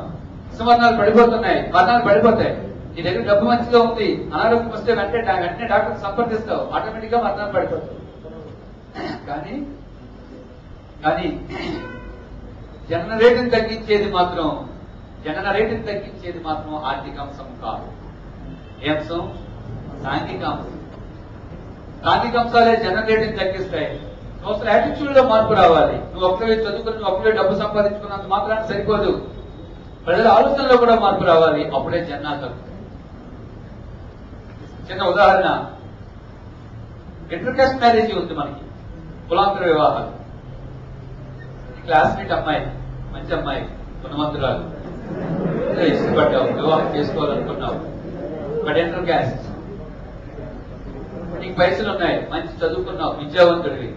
మరణాలు పడిపోతున్నాయి, మరణాలు పడిపోతాయి. నీ దగ్గర డబ్బు మంచిగా ఉంది, అనారోగ్యం వస్తే వెంటనే డాక్టర్ సంప్రదిస్తావు, ఆటోమేటిక్ గా మరణాలు పడిపోతాయి. కానీ జనన రేటును తగ్గించేది మాత్రం ఆర్థిక అంశం కాదు. ఏ అంశం? సాంఘిక అంశం. సాంఘిక అంశాలే జనన రేటును తగ్గిస్తాయి. నువ్వు అసలు యాటిట్యూడ్ లో మార్పు రావాలి. నువ్వు ఒక్కవే చదువుకుని, నువ్వు ఒక్కవే డబ్బు సంపాదించుకున్నంత మాత్రాన్ని సరిపోదు. ప్రజల ఆలోచనలో కూడా మార్పు రావాలి, అప్పుడే జనాలు తగ్గుతాయి. చిన్న ఉదాహరణ, ఇంటర్కాస్ట్ మ్యారేజ్ ఉంది మనకి, కులాంతర వివాహాలు. క్లాస్మేట్ అమ్మాయి, మంచి అమ్మాయి, గుణవంతురాలు, ఇష్టపడ్డావు, వివాహం చేసుకోవాలనుకున్నావు, బట్ ఇంటర్ క్యాస్ట్, నీకు పైసలు ఉన్నాయి, మంచి చదువుకున్నావు, విద్యావంతుడివి,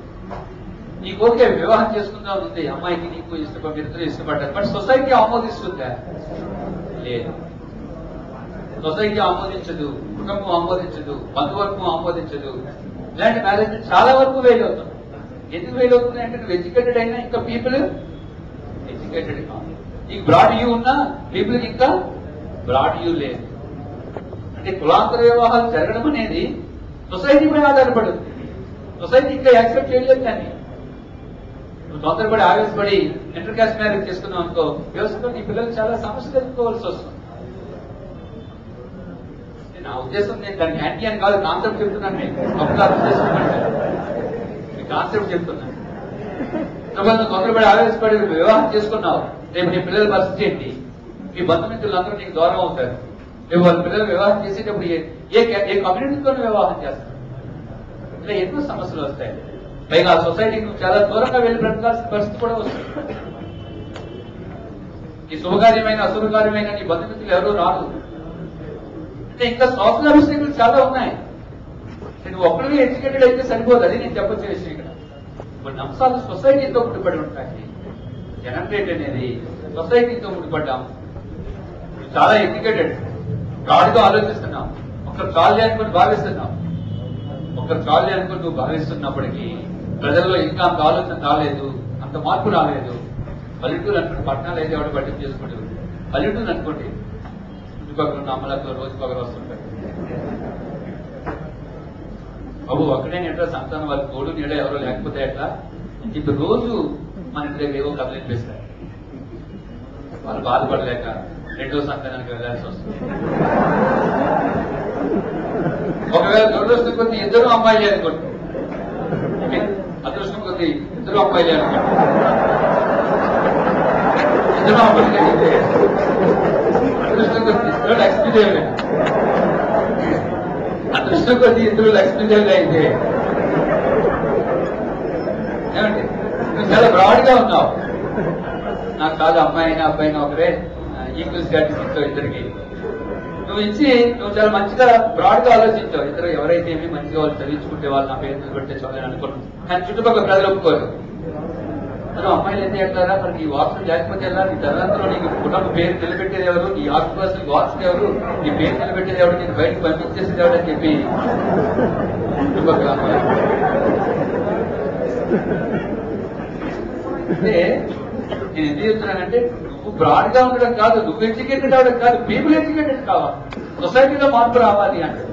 నీకు ఓకే వివాహం చేసుకుందాం ఉంది, అమ్మాయికి నీకు ఇద్దరు ఇష్టపడ్డారు. బట్ సొసైటీ ఆమోదిస్తుందా? లేదు. సొసైటీ ఆమోదించదు, కుటుంబం ఆమోదించదు, బంధువర్గం ఆమోదించదు. ఇలాంటి మ్యారేజ్ చాలా వరకు ఫెయిల్ అవుతుంది. ఎందుకు ఫెయిల్ అవుతుంది అంటే, నువ్వు ఎడ్యుకేటెడ్ అయినా ఇంకా పీపుల్ ఎడ్యుకేటెడ్ కాదు. నీకు బ్రాడ్ యూ ఉన్నా పీపుల్కి ఇంకా బ్రాడ్ యూ లేదు. అంటే కులాంతర వివాహాలు జరగడం అనేది సొసైటీపై ఆధారపడుతుంది. సొసైటీ ఇంకా యాక్సెప్ట్ చేయలేదు. కానీ నువ్వు తొందరపడి ఆవేశపడి ఇంటర్ కాస్ట్ మ్యారేజ్ చేసుకున్నావు అనుకో, వ్యవస్థలో నీ పిల్లలు చాలా సమస్యలు ఎదుర్కోవాల్సి వస్తుంది. నా ఉద్దేశం, నేను దానికి యాంటీ అని కాదు, కాన్సెప్ట్ చెప్తున్నాను. నేను అప్పుడు ఉద్దేశం కాన్సెప్ట్ చెప్తున్నాను. నువ్వు తొందరపడి ఆవేశపడి వివాహం చేసుకున్నావు, రేపు నీ పిల్లల పరిస్థితి ఏంటి? మీ బంధుమిత్రులందరూ నీకు దూరం అవుతారు. రేపు వాళ్ళ పిల్లలు వివాహం చేసేటప్పుడు ఏ కమ్యూనిటీతో వివాహం చేస్తారు? ఇలా ఎన్నో సమస్యలు వస్తాయి. పైగా సొసైటీకి నువ్వు చాలా దూరంగా వెళ్ళి బ్రతకాల్సిన పరిస్థితి కూడా వస్తుంది. ఈ శుభకార్యమైన అశుభకార్యమైన నీ బంధుమిత్రులు ఎవరూ రాదు. అంటే ఇంకా సోషల్ ఆబ్స్టికల్స్ చాలా ఉన్నాయి. నువ్వు ఒక్కడికి ఎడ్యుకేటెడ్ అయితే సరిపోదు, అది నేను చెప్పొచ్చే విషయం. ఇక్కడ కొన్ని అంశాలు సొసైటీతో ముడిపడి ఉంటాయి. జనం రేట్ అనేది సొసైటీతో ముడిపడ్డాం. చాలా ఎడ్యుకేటెడ్, బ్రాడ్గా ఆలోచిస్తున్నాం, ఒకరు చాలే అనుకుని భావిస్తున్నాం. ఒకరు చాలే అనుకుని నువ్వు భావిస్తున్నప్పటికీ ప్రజల్లో ఇంకా అంత ఆలోచన రాలేదు, అంత మార్పు రాలేదు. పల్లెటూరు అనుకోండి, పట్టణాలు అయితే ఎవరు పట్టింపు చేసుకుంటారు. పల్లెటూరు అనుకోండి, చుట్టుపక్కల ఉన్న అమ్మలతో రోజుకి ఒకరు వస్తుంటారు. బాబు ఒక్కడే ఎట్లా సంతానం వాళ్ళకి తోడు నీడ ఎవరో లేకపోతే ఎట్లా? ఇప్పుడు రోజు మన ఇంటి దగ్గర ఏవో కథలు వినిపిస్తాయి. వాళ్ళు బాధపడలేక రెండో సంతానానికి వెళ్ళాల్సి వస్తుంది. ఒకవేళ దురదృష్టం కొద్ది ఇద్దరు అమ్మాయిలే అనుకోండి, అదృష్టం కొద్ది ఇద్దరు అమ్మాయిలే అనుకోండి, ఇద్దరు అమ్మాయిలే అయితే అదృష్టం కొద్ది ఇద్దరు లక్ష్మీదేవి, అదృష్టం కొద్ది ఇద్దరు లక్ష్మీదేవి అయితే ఏమండి? నువ్వు చాలా బ్రాడ్ గా ఉన్నావు. నాకు కాదు, అమ్మాయి అయినా అబ్బాయి అయినా ఒకరే, ఈక్వల్స్ గా ఇద్దరికి నువ్వు ఇచ్చి నువ్వు చాలా మంచిగా బ్రాడ్ గా ఆలోచించావు. ఇద్దరు ఎవరైతే ఏమి మంచిగా వాళ్ళు చదివించుకుంటే వాళ్ళు నా పేరు నిలబెట్టే చాలని అనుకున్నాను. కానీ చుట్టుపక్కల ప్రజలు ఒప్పుకోరు. మనం అమ్మాయిలు ఏం చేస్తారా, మరి నీ వారసులు లేకపోతే ఎలా, నీ తదనంతరం నీకు కుటుంబ పేరు నిలబెట్టేది ఎవరు, నీ ఆస్తి వారసులు ఎవరు, నీ పేరు నిలబెట్టేది ఎవరు, నేను బయటకు పంపించేసేది ఎవరు అని చెప్పి చుట్టుపక్కల అమ్మాయిలు. అంటే నేను ఎందుకు చెప్తున్నానంటే నువ్వు బ్రాడ్ గా ఉండడం కాదు, నువ్వు ఎడ్యుకేటెడ్ అవడం కాదు, పీపుల్ ఎడ్యుకేటెడ్ కావాలి. సొసైటీలో మార్పు రావాలి అంటే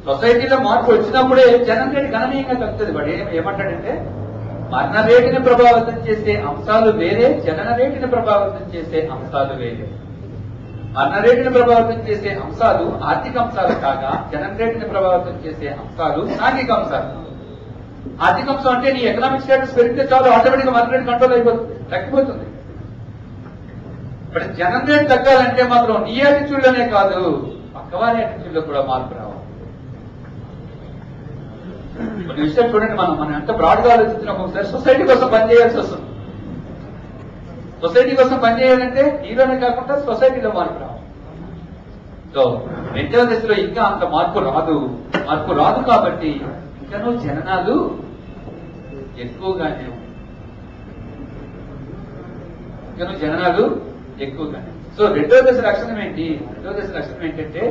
సొసైటీలో మార్పు వచ్చినప్పుడే జనం రేటు గణనీయంగా తగ్గుతుంది. వాడు ఏమంటాడంటే మరణ రేటుని ప్రభావితం చేసే అంశాలు వేరే, జనన రేటుని ప్రభావితం చేసే అంశాలు వేరే. మరణ రేటుని ప్రభావితం చేసే అంశాలు ఆర్థిక అంశాలు కాగా, జనన రేటుని ప్రభావితం చేసే అంశాలు సాంఘిక అంశాలు. ఆర్థిక అంశం అంటే నీ ఎకనామిక్ స్టేటస్ పెరిగితే చాలు, ఆటోమేటిక్ గా మరణ రేటు కంట్రోల్ అయిపోతుంది, తగ్గిపోతుంది. ఇప్పుడు జనం రేటు తగ్గాలంటే మాత్రం నీ యాటిట్యూడ్ లోనే కాదు, పక్కవారి యాటిట్యూడ్ లో కూడా మార్పు రావాలి. కొన్ని విషయాలు చూడండి, మనం ఎంత బ్రాడ్ గా ఆలోచించినాం. ఒకసారి సొసైటీ కోసం పనిచేయాల్సి వస్తుంది. సొసైటీ కోసం పనిచేయాలంటే హీరోనే కాకుండా సొసైటీలో మార్పు రావాలి. సో రెండవ దశలో ఇంకా అంత మార్పు రాదు కాబట్టి ఇంకనూ జననాలు ఎక్కువగానే సో రెండవ దశ లక్షణం ఏంటి? రెండవ దశ లక్షణం ఏంటంటే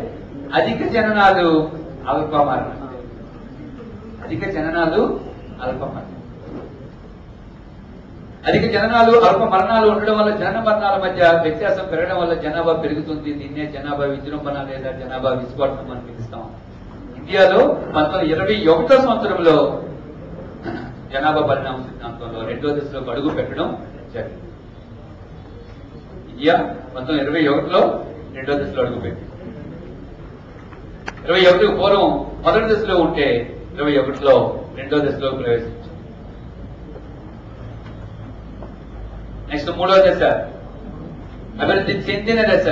అధిక జననాలు అల్ప మరణం. అధిక జననాలు అల్ప మరణాలు ఉండడం వల్ల జనన మరణాల మధ్య వ్యత్యాసం పెరగడం వల్ల జనాభా పెరుగుతుంది. దీన్నే జనాభా విజృంభణ లేదా జనాభా విస్ఫోటనం అని పిలుస్తాం. ఇండియాలో 1921 సంవత్సరంలో జనాభా పరిణామ సిద్ధాంతంలో రెండో దశలో అడుగు పెట్టడం జరిగింది. ఇండియా 1921లో రెండో దశలో అడుగు పెట్టి 21కు పూర్వం మొదటి దశలో ఉంటే 21లో రెండో దశలో ప్రవేశించారు. నెక్స్ట్ మూడో దశ అభివృద్ధి చెందిన దశ.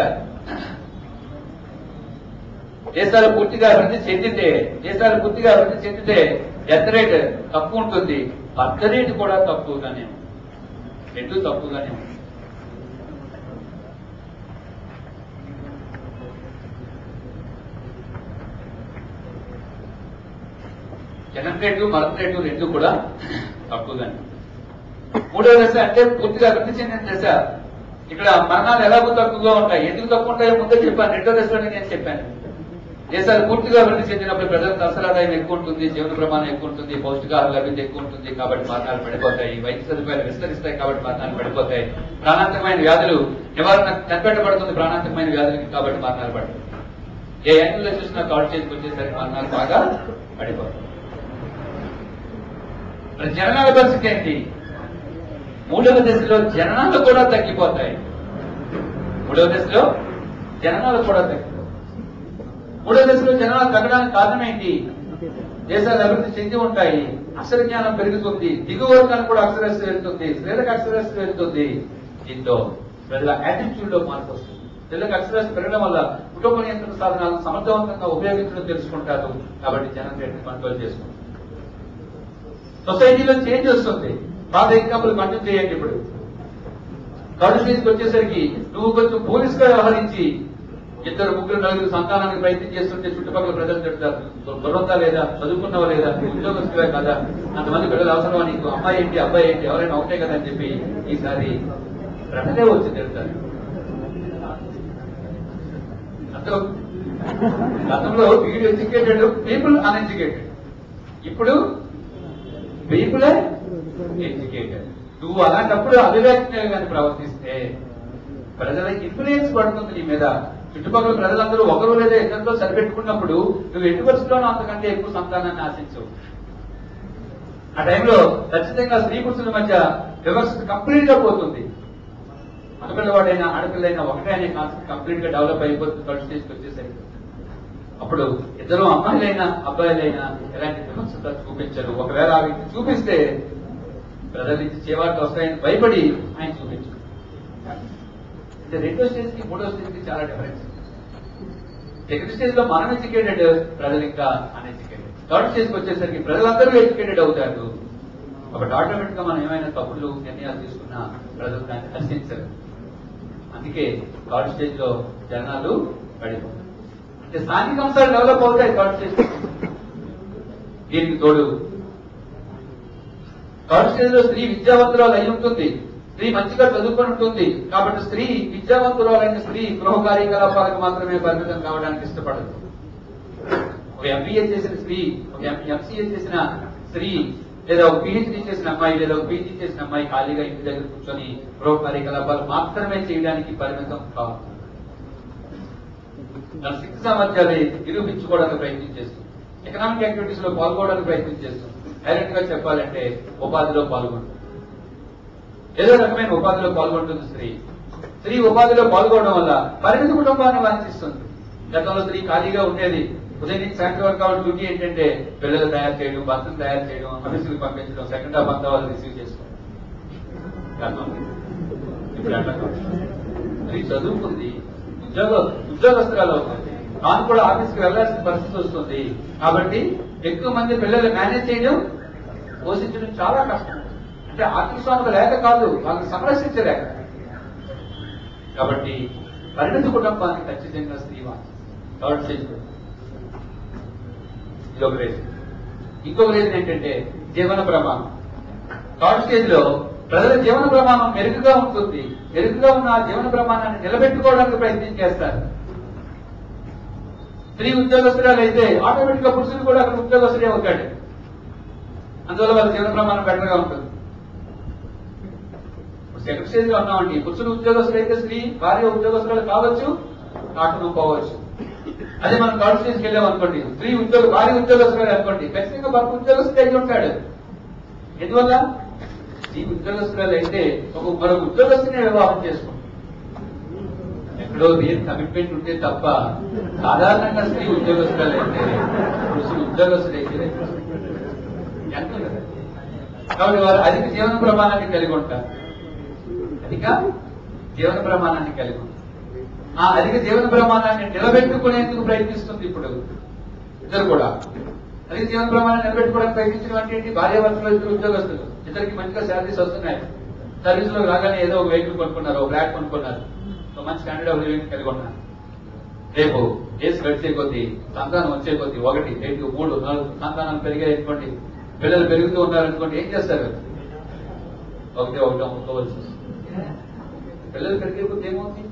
దేశాలు పూర్తిగా అభివృద్ధి చెందితే డెత్ రేట్ తక్కువ ఉంటుంది, బర్త్ రేట్ కూడా తక్కువగానే ఉంది. రెండు తక్కువగానే ఉంది. జనన రేటు మరణ రేటు రెండు కూడా తక్కువగానే. మూడో దశ అంటే పూర్తిగా అభివృద్ధి చెందిన దశ. ఇక్కడ మరణాలు ఎలాగో తక్కువగా ఉంటాయి. ఎందుకు తక్కువ ఉంటాయో ముందే చెప్పాను, రెండో దశలోనే నేను చెప్పాను. దేశాలు పూర్తిగా అభివృద్ధి చెందినప్పుడు ప్రజలకు అవసరాదాయం ఎక్కువ ఉంటుంది, జీవన ప్రమాణం ఎక్కువ ఉంటుంది, పౌష్టికాహార లభ్యత ఎక్కువ ఉంటుంది కాబట్టి మరణాలు పడిపోతాయి. వైద్య సదుపాయాలు విస్తరిస్తాయి కాబట్టి మరణాలు పడిపోతాయి. ప్రాణాంతకమైన వ్యాధులు నివారణ కనిపెట్టబడుతుంది ప్రాణాంతకమైన వ్యాధులకి కాబట్టి మరణాలు పడిపోతాయి. ఏ యాంగిల్లో చూసినా కాల్ చేతికి వచ్చేసరికి మరణాలు బాగా పడిపోతాయి. జననాల పరిస్థితి ఏంటి? మూడవ దశలో జననాలు కూడా తగ్గిపోతాయి. మూడవ దశలో జననాలు తగ్గడానికి కారణం ఏంటి? దేశాలు అభివృద్ధి చెంది ఉంటాయి, అక్షర జ్ఞానం పెరుగుతుంది, దిగువ వర్గానికి కూడా అక్షరాస్యత వెళ్తుంది, స్త్రీలకు అక్షరాస్యత వెళ్తుంది. దీంతో ప్రజల యాటిట్యూడ్ లో మార్పు వస్తుంది. స్త్రీలకు అక్షరాస్యత పెరగడం వల్ల కుటుంబ నియంత్రణ సాధనాలను సమర్థవంతంగా ఉపయోగించడం తెలుసుకుంటారు కాబట్టి జనం రేటుని కంట్రోల్ చేసుకుంటారు. సొసైటీలో చేంజ్ వస్తుంది. పాత ఎగ్జాంపుల్ కంటిన్యూ చేయండి. ఇప్పుడు థర్డ్ స్టేజ్కి వచ్చేసరికి నువ్వు కొంచెం పోలీస్ గా వ్యవహరించి 2, 3, 4 సంతానానికి ప్రయత్నం చేస్తుంటే చుట్టుపక్కల ప్రజలు చెప్తారు, బుర్రంతా లేదా, చదువుకున్నావా లేదా, ఉద్యోగస్తువే కదా, అంతమంది బిడ్డలు అవసరమా నీకు, అమ్మాయి ఏంటి అబ్బాయి ఏంటి ఎవరైనా ఒకటే కదా అని చెప్పి ఈసారి ప్రజలే వచ్చి తిడతారు. గతంలో వీడు ఎడ్యుకేటెడ్, పీపుల్ అన్ఎడ్యుకేటెడ్. ఇప్పుడు పీపుల్ ఎడ్యుకేటెడ్. నువ్వు అలాంటప్పుడు అవివేకంగా కానీ ప్రవర్తిస్తే ప్రజలకి ఇన్ఫ్లుయెన్స్ పడుతుంది నీ మీద. చుట్టుపక్కల ప్రజలందరూ ఒకరు లేదా ఇద్దరితో సరిపెట్టుకున్నప్పుడు నువ్వు ఎట్టి పరిస్థితుల్లోనూ అంతకంటే ఎక్కువ సంతానాన్ని ఆశించవు. ఆ టైంలో ఖచ్చితంగా స్త్రీ పురుషుల మధ్య వ్యవస్థ కంప్లీట్ గా పోతుంది. మగపిల్లవాడైనా ఆడపిల్లైనా ఒకటే అనే కాన్సెప్ట్ కంప్లీట్ గా డెవలప్ అయిపోతుంది. థర్డ్ స్టేజ్కి వచ్చేసరికి అప్పుడు ఇద్దరు అమ్మాయిలైనా అబ్బాయిలైనా ఎలాంటి విమర్శత చూపించరు. ఒకవేళ ఆ వ్యక్తి చూపిస్తే ప్రజల నుంచి చేవాట్లు వస్తాయని భయపడి ఆయన చూపించరు. రెండో స్టేజ్ కి మూడో స్టేజ్ కి చాలా డిఫరెన్స్. సెకండ్ స్టేజ్ లో మనం ఎడ్యుకేటెడ్, ప్రజలు ఇంకా అన్ఎడ్యుకేటెడ్. థర్డ్ స్టేజ్ కి వచ్చేసరికి ప్రజలందరూ ఎడ్యుకేటెడ్ అవుతారు. కాబట్టి ఆటోమేటిక్ గా మనం ఏమైనా తప్పులు నిర్ణయాలు తీసుకున్నా ప్రజలు దాన్ని హర్షించరు. అందుకే థర్డ్ స్టేజ్ లో జనాలు పడిపోతారు. అంటే స్థానిక అంశాలు డెవలప్ అవుతాయి థర్డ్ స్టేజ్. దీనికి తోడు థర్డ్ స్టేజ్ లో స్త్రీ విద్యావంతురాలు అయి ఉంటుంది, స్త్రీ మంచిగా చదువుకొని ఉంటుంది. కాబట్టి స్త్రీ విద్యావంతురాలైన స్త్రీ గృహ కార్యకలాపాలకు మాత్రమే పరిమితం కావడానికి ఇష్టపడదు. ఒక ఎంబీఏ చేసిన స్త్రీ, ఒక ఎంసీఏ చేసిన స్త్రీ, లేదా ఒక పిహెచ్డీ చేసిన అమ్మాయి, లేదా ఒక పీజీ చేసిన అమ్మాయి ఖాళీగా ఇంటి దగ్గర కూర్చొని గృహ కార్యకలాపాలు మాత్రమే చేయడానికి పరిమితం కాదు. తన శక్తి సామర్థ్యాలు నిరూపించుకోవడానికి ప్రయత్నం చేస్తుంది, ఎకనామిక్ యాక్టివిటీస్ లో పాల్గొనడానికి ప్రయత్నం చేస్తుంది. డైరెక్ట్ గా చెప్పాలంటే ఉపాధిలో పాల్గొంటుంది, ఏదో రకమైన ఉపాధిలో పాల్గొంటుంది స్త్రీ. స్త్రీ ఉపాధిలో పాల్గొనడం వల్ల పరిమిత కుటుంబాన్ని వాంఛిస్తుంది. గతంలో స్త్రీ ఖాళీగా ఉండేది, ఉదయం నుంచి సాయంత్రం వరకు కావాలి డ్యూటీ ఏంటంటే పిల్లలు తయారు చేయడం, భర్తను తయారు చేయడం, ఆఫీసులకు పంపించడం, సెకండ్ హాఫ్ అంతా వాళ్ళు రిసీవ్ చేసుకోవడం. ఇప్పుడు అట్లా స్త్రీ చదువుకుంది, ఉద్యోగస్తురాలు అవుతుంది, తాను కూడా ఆఫీస్కి వెళ్లాల్సిన పరిస్థితి వస్తుంది. కాబట్టి ఎక్కువ మంది పిల్లలు మేనేజ్ చేయడం, పోషించడం చాలా కష్టం. అంటే ఆర్థిక స్వామిక లేక కాదు, వాళ్ళని సంరక్షించలేక. కాబట్టి పరిమిత కుటుంబాన్ని ఖచ్చితంగా స్త్రీ థర్డ్ స్టేజ్. ఇది ఒక రీజన్. ఇంకొక రీజన్ ఏంటంటే జీవన ప్రమాణం. థర్డ్ స్టేజ్ లో ప్రజల జీవన ప్రమాణం మెరుగుగా ఉంటుంది. మెరుగుగా ఉన్న జీవన ప్రమాణాన్ని నిలబెట్టుకోవడానికి ప్రయత్నం చేస్తారు. స్త్రీ ఉద్యోగస్తురాలు అయితే ఆటోమేటిక్ గా పురుషులు కూడా అక్కడ ఉద్యోగస్తుడే అవుతాడు. అందువల్ల వాళ్ళ జీవన ప్రమాణం బెటర్ గా ఉంటుంది. సెకండ్ స్టేజ్ లో ఉన్నామండి, పురుషులు ఉద్యోగస్తులు అయితే స్త్రీ భార్య ఉద్యోగస్తురాలు కావచ్చు, కాకపోవచ్చు. అదే మనం థర్డ్ స్టేజ్కి వెళ్ళాం అనుకోండి, స్త్రీ భార్య ఉద్యోగస్తురాలు అనుకోండి, ఖచ్చితంగా భర్త ఉద్యోగస్తుడు అయి ఉంటాడు. ఎందువల్ల స్త్రీ ఉద్యోగస్తురాలు అయితే మరొక ఉద్యోగస్తునే వివాహం చేసుకుంటాం. ఎక్కడో దేని కమిట్మెంట్ ఉంటే తప్ప సాధారణంగా స్త్రీ ఉద్యోగస్తురాలు అయితే పురుషులు ఉద్యోగస్తులు అయితే ఎంత కదా. కాబట్టి వారు అధిక జీవన ప్రమాణాన్ని కలిగి ఉంటారు. అధిక జీవన ప్రమాణాన్ని కలిగి ఉంటారు. ఆ అధిక జీవన ప్రమాణాన్ని నిలబెట్టుకునేందుకు ప్రయత్నిస్తుంది ఇప్పుడు ఇద్దరు కూడా. అధిక జీవన ప్రమాణాన్ని నిలబెట్టుకోవడానికి ప్రయత్నించడం అంటే ఏంటి? భార్యాభర్తలు ఇద్దరు ఉద్యోగస్తులు, ఇద్దరికి మంచిగా శాలరీస్ వస్తున్నాయి. సర్వీస్ లో రాగానే ఏదో ఒక వెహికల్ కొనుక్కున్నారు, ఒక ఫ్లాట్ కొనుక్కున్నారు, ఒక మంచి స్టాండర్డ్ ఆఫ్ లివింగ్ కలిగి ఉన్నారు. రేపు ఏసు గడిచే కొద్దీ, సంతానం వచ్చే కొద్దీ 1, 2, 3, 4 సంతానాలు పెరిగాయనుకోండి, పిల్లలు పెరుగుతూ ఉన్నారనుకోండి, ఏం చేస్తారు? ఒకటే అమ్ముకోవాల్సి వస్తుంది. పిల్లలు పెరిగే కొద్దీ ఏమవుతుంది?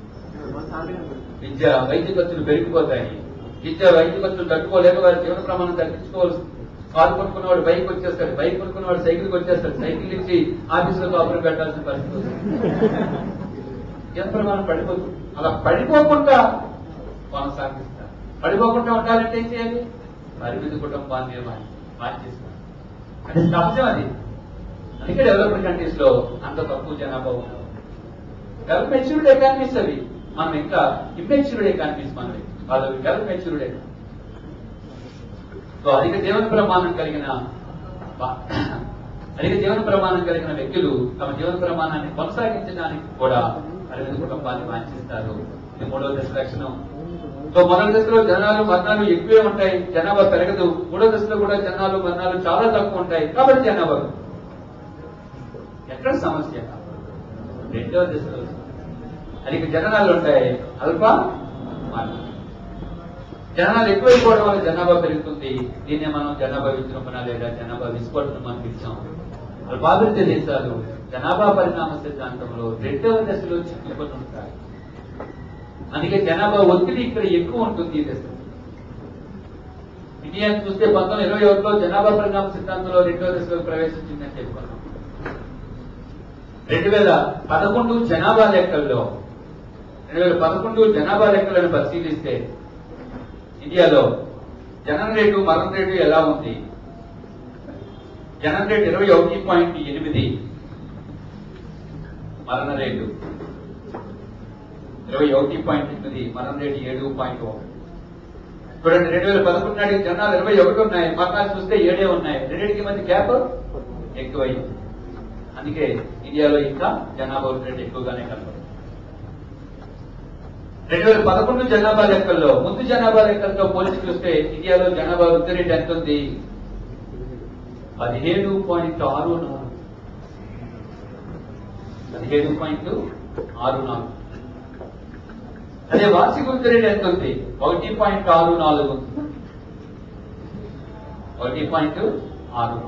విద్య వైద్య ఖర్చులు పెరిగిపోతాయి. వైద్య ఖర్చులు తట్టుకోలేక వారి జీవన ప్రమాణం తగ్గించుకోవాల్సి. కారు కొనుక్కున్నవాడు బైక్ వచ్చేస్తాడు, బైక్ కొనుక్కున్నవాడు సైకిల్కి వచ్చేస్తాడు, సైకిల్ నుంచి ఆఫీసులో కాపురం పెట్టాల్సిన పరిస్థితి వస్తుంది. జీవన ప్రమాణం పడిపోతుంది. అలా పడిపోకుండా కొనసాగిస్తారు. పడిపోకుండా ఉండాలంటే ఏం చేయాలి? పరిమిత కుటుంబాన్ని మార్చేస్తారు. అది సహజం. అది అందుకే డెవలప్డ్ కంట్రీస్ లో అంత తక్కువ జనాభా ఉన్నారు. డెవలప్ మెచ్యూర్డ్ ఎకానమీస్ అవి, మనం ఇంకా ఇమ్మెచ్యూర్డ్ ఎకానమీస్ మనవి. వాళ్ళు డెవలప్ మెచ్యూర్డ్ ఎకానమీ. సో అధిక జీవన ప్రమాణం కలిగిన వ్యక్తులు తమ జీవన ప్రమాణాన్ని కొనసాగించడానికి కూడా పరిమిత కుటుంబాన్ని వాంఛిస్తారు. ఇది 3వ దశ లక్షణం. సో మొదటి దశలో జనాలు మరణాలు ఎక్కువే ఉంటాయి, జనాభా పెరగదు. 3వ దశలో కూడా జనాలు మరణాలు చాలా తక్కువ ఉంటాయి, కాబట్టి జనాభా. ఎక్కడ సమస్య? 2వ దశలో అధిక జనాలు ఉంటాయి, అల్ప మరణాలు. జనాలు ఎక్కువైపోవడం వల్ల జనాభా పెరుగుతుంది. దీన్నే మనం జనాభా విజృంభణ లేదా జనాభా విస్ఫోటనం అని పిలిచాం. అల్పాభివృద్ధి దేశాలు జనాభా పరిణామ సిద్ధాంతంలో 2వ దశలో చిక్కుకొని ఉంటాయి. అందుకే జనాభా ఒత్తిడి ఇక్కడ ఎక్కువ ఉంటుంది ఈ దశ. ఇండియాని చూస్తే 1921లో జనాభా పరిణామ సిద్ధాంతంలో 2వ దశలో ప్రవేశించిందని చెప్పుకున్నాం. 2011 జనాభా లెక్కలను పరిశీలిస్తే ఇండియాలో జనన రేటు మరణ రేటు ఎలా ఉంది? జనన రేటు 21.8, మరణ రేటు 21.8, మరణ రేటు 7.1. చూడండి, 2011 నాటికి జనాలు 21 ఉన్నాయి, మరణాలు చూస్తే 7 ఉన్నాయి. రెండింటికి మధ్య గ్యాప్ ఎక్కువైంది. అందుకే ఇండియాలో ఇంకా జనాభా రేటు ఎక్కువగానే కనపడుతుంది. 2011 జనాభా లెక్కల్లో ముందు జనాభా లెక్కలతో పోల్చి చూస్తే ఇండియాలో జనాభా వృద్ధి రేటు ఎంత ఉంది? 17.64. 17.64. అదే వార్షిక వృద్ధి రేటు ఎంత ఉంది? 1.64 ఉంది. 1.64.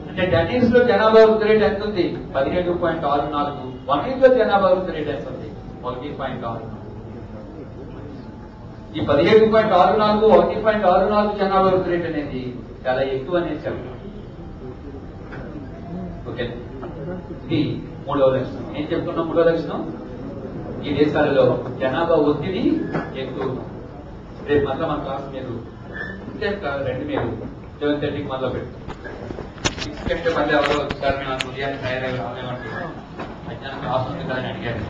అంటే 10 years లో జనాభా వృద్ధి రేటు ఎంత ఉంది? 17.64. 1 year లో జనాభా వృద్ధి రేటు ఎంత ఉంది? 1.64. ఈ 17.64, 1.64 జనాభా వృద్ధి రేటు అనేది చాలా ఎక్కువ అనేది చెప్పాలి. ఓకే, ఇది మూడవ లక్షణం. ఏం చెప్తున్నా? మూడవ లక్షణం, ఈ దేశాలలో జనాభా ఒత్తిడి ఎక్కువ. రేపు మళ్ళీ మన క్లాస్ మీరు రెండు మీరు 7:30కి మొదలు పెట్టు. 6 కంటే మళ్ళీ ఎవరో ఒకసారి మేము ఉదయాన్ని తయారై రాలేమంటున్నాం. మధ్యాహ్నం క్లాస్ ఉంది కదా అని అడిగారు.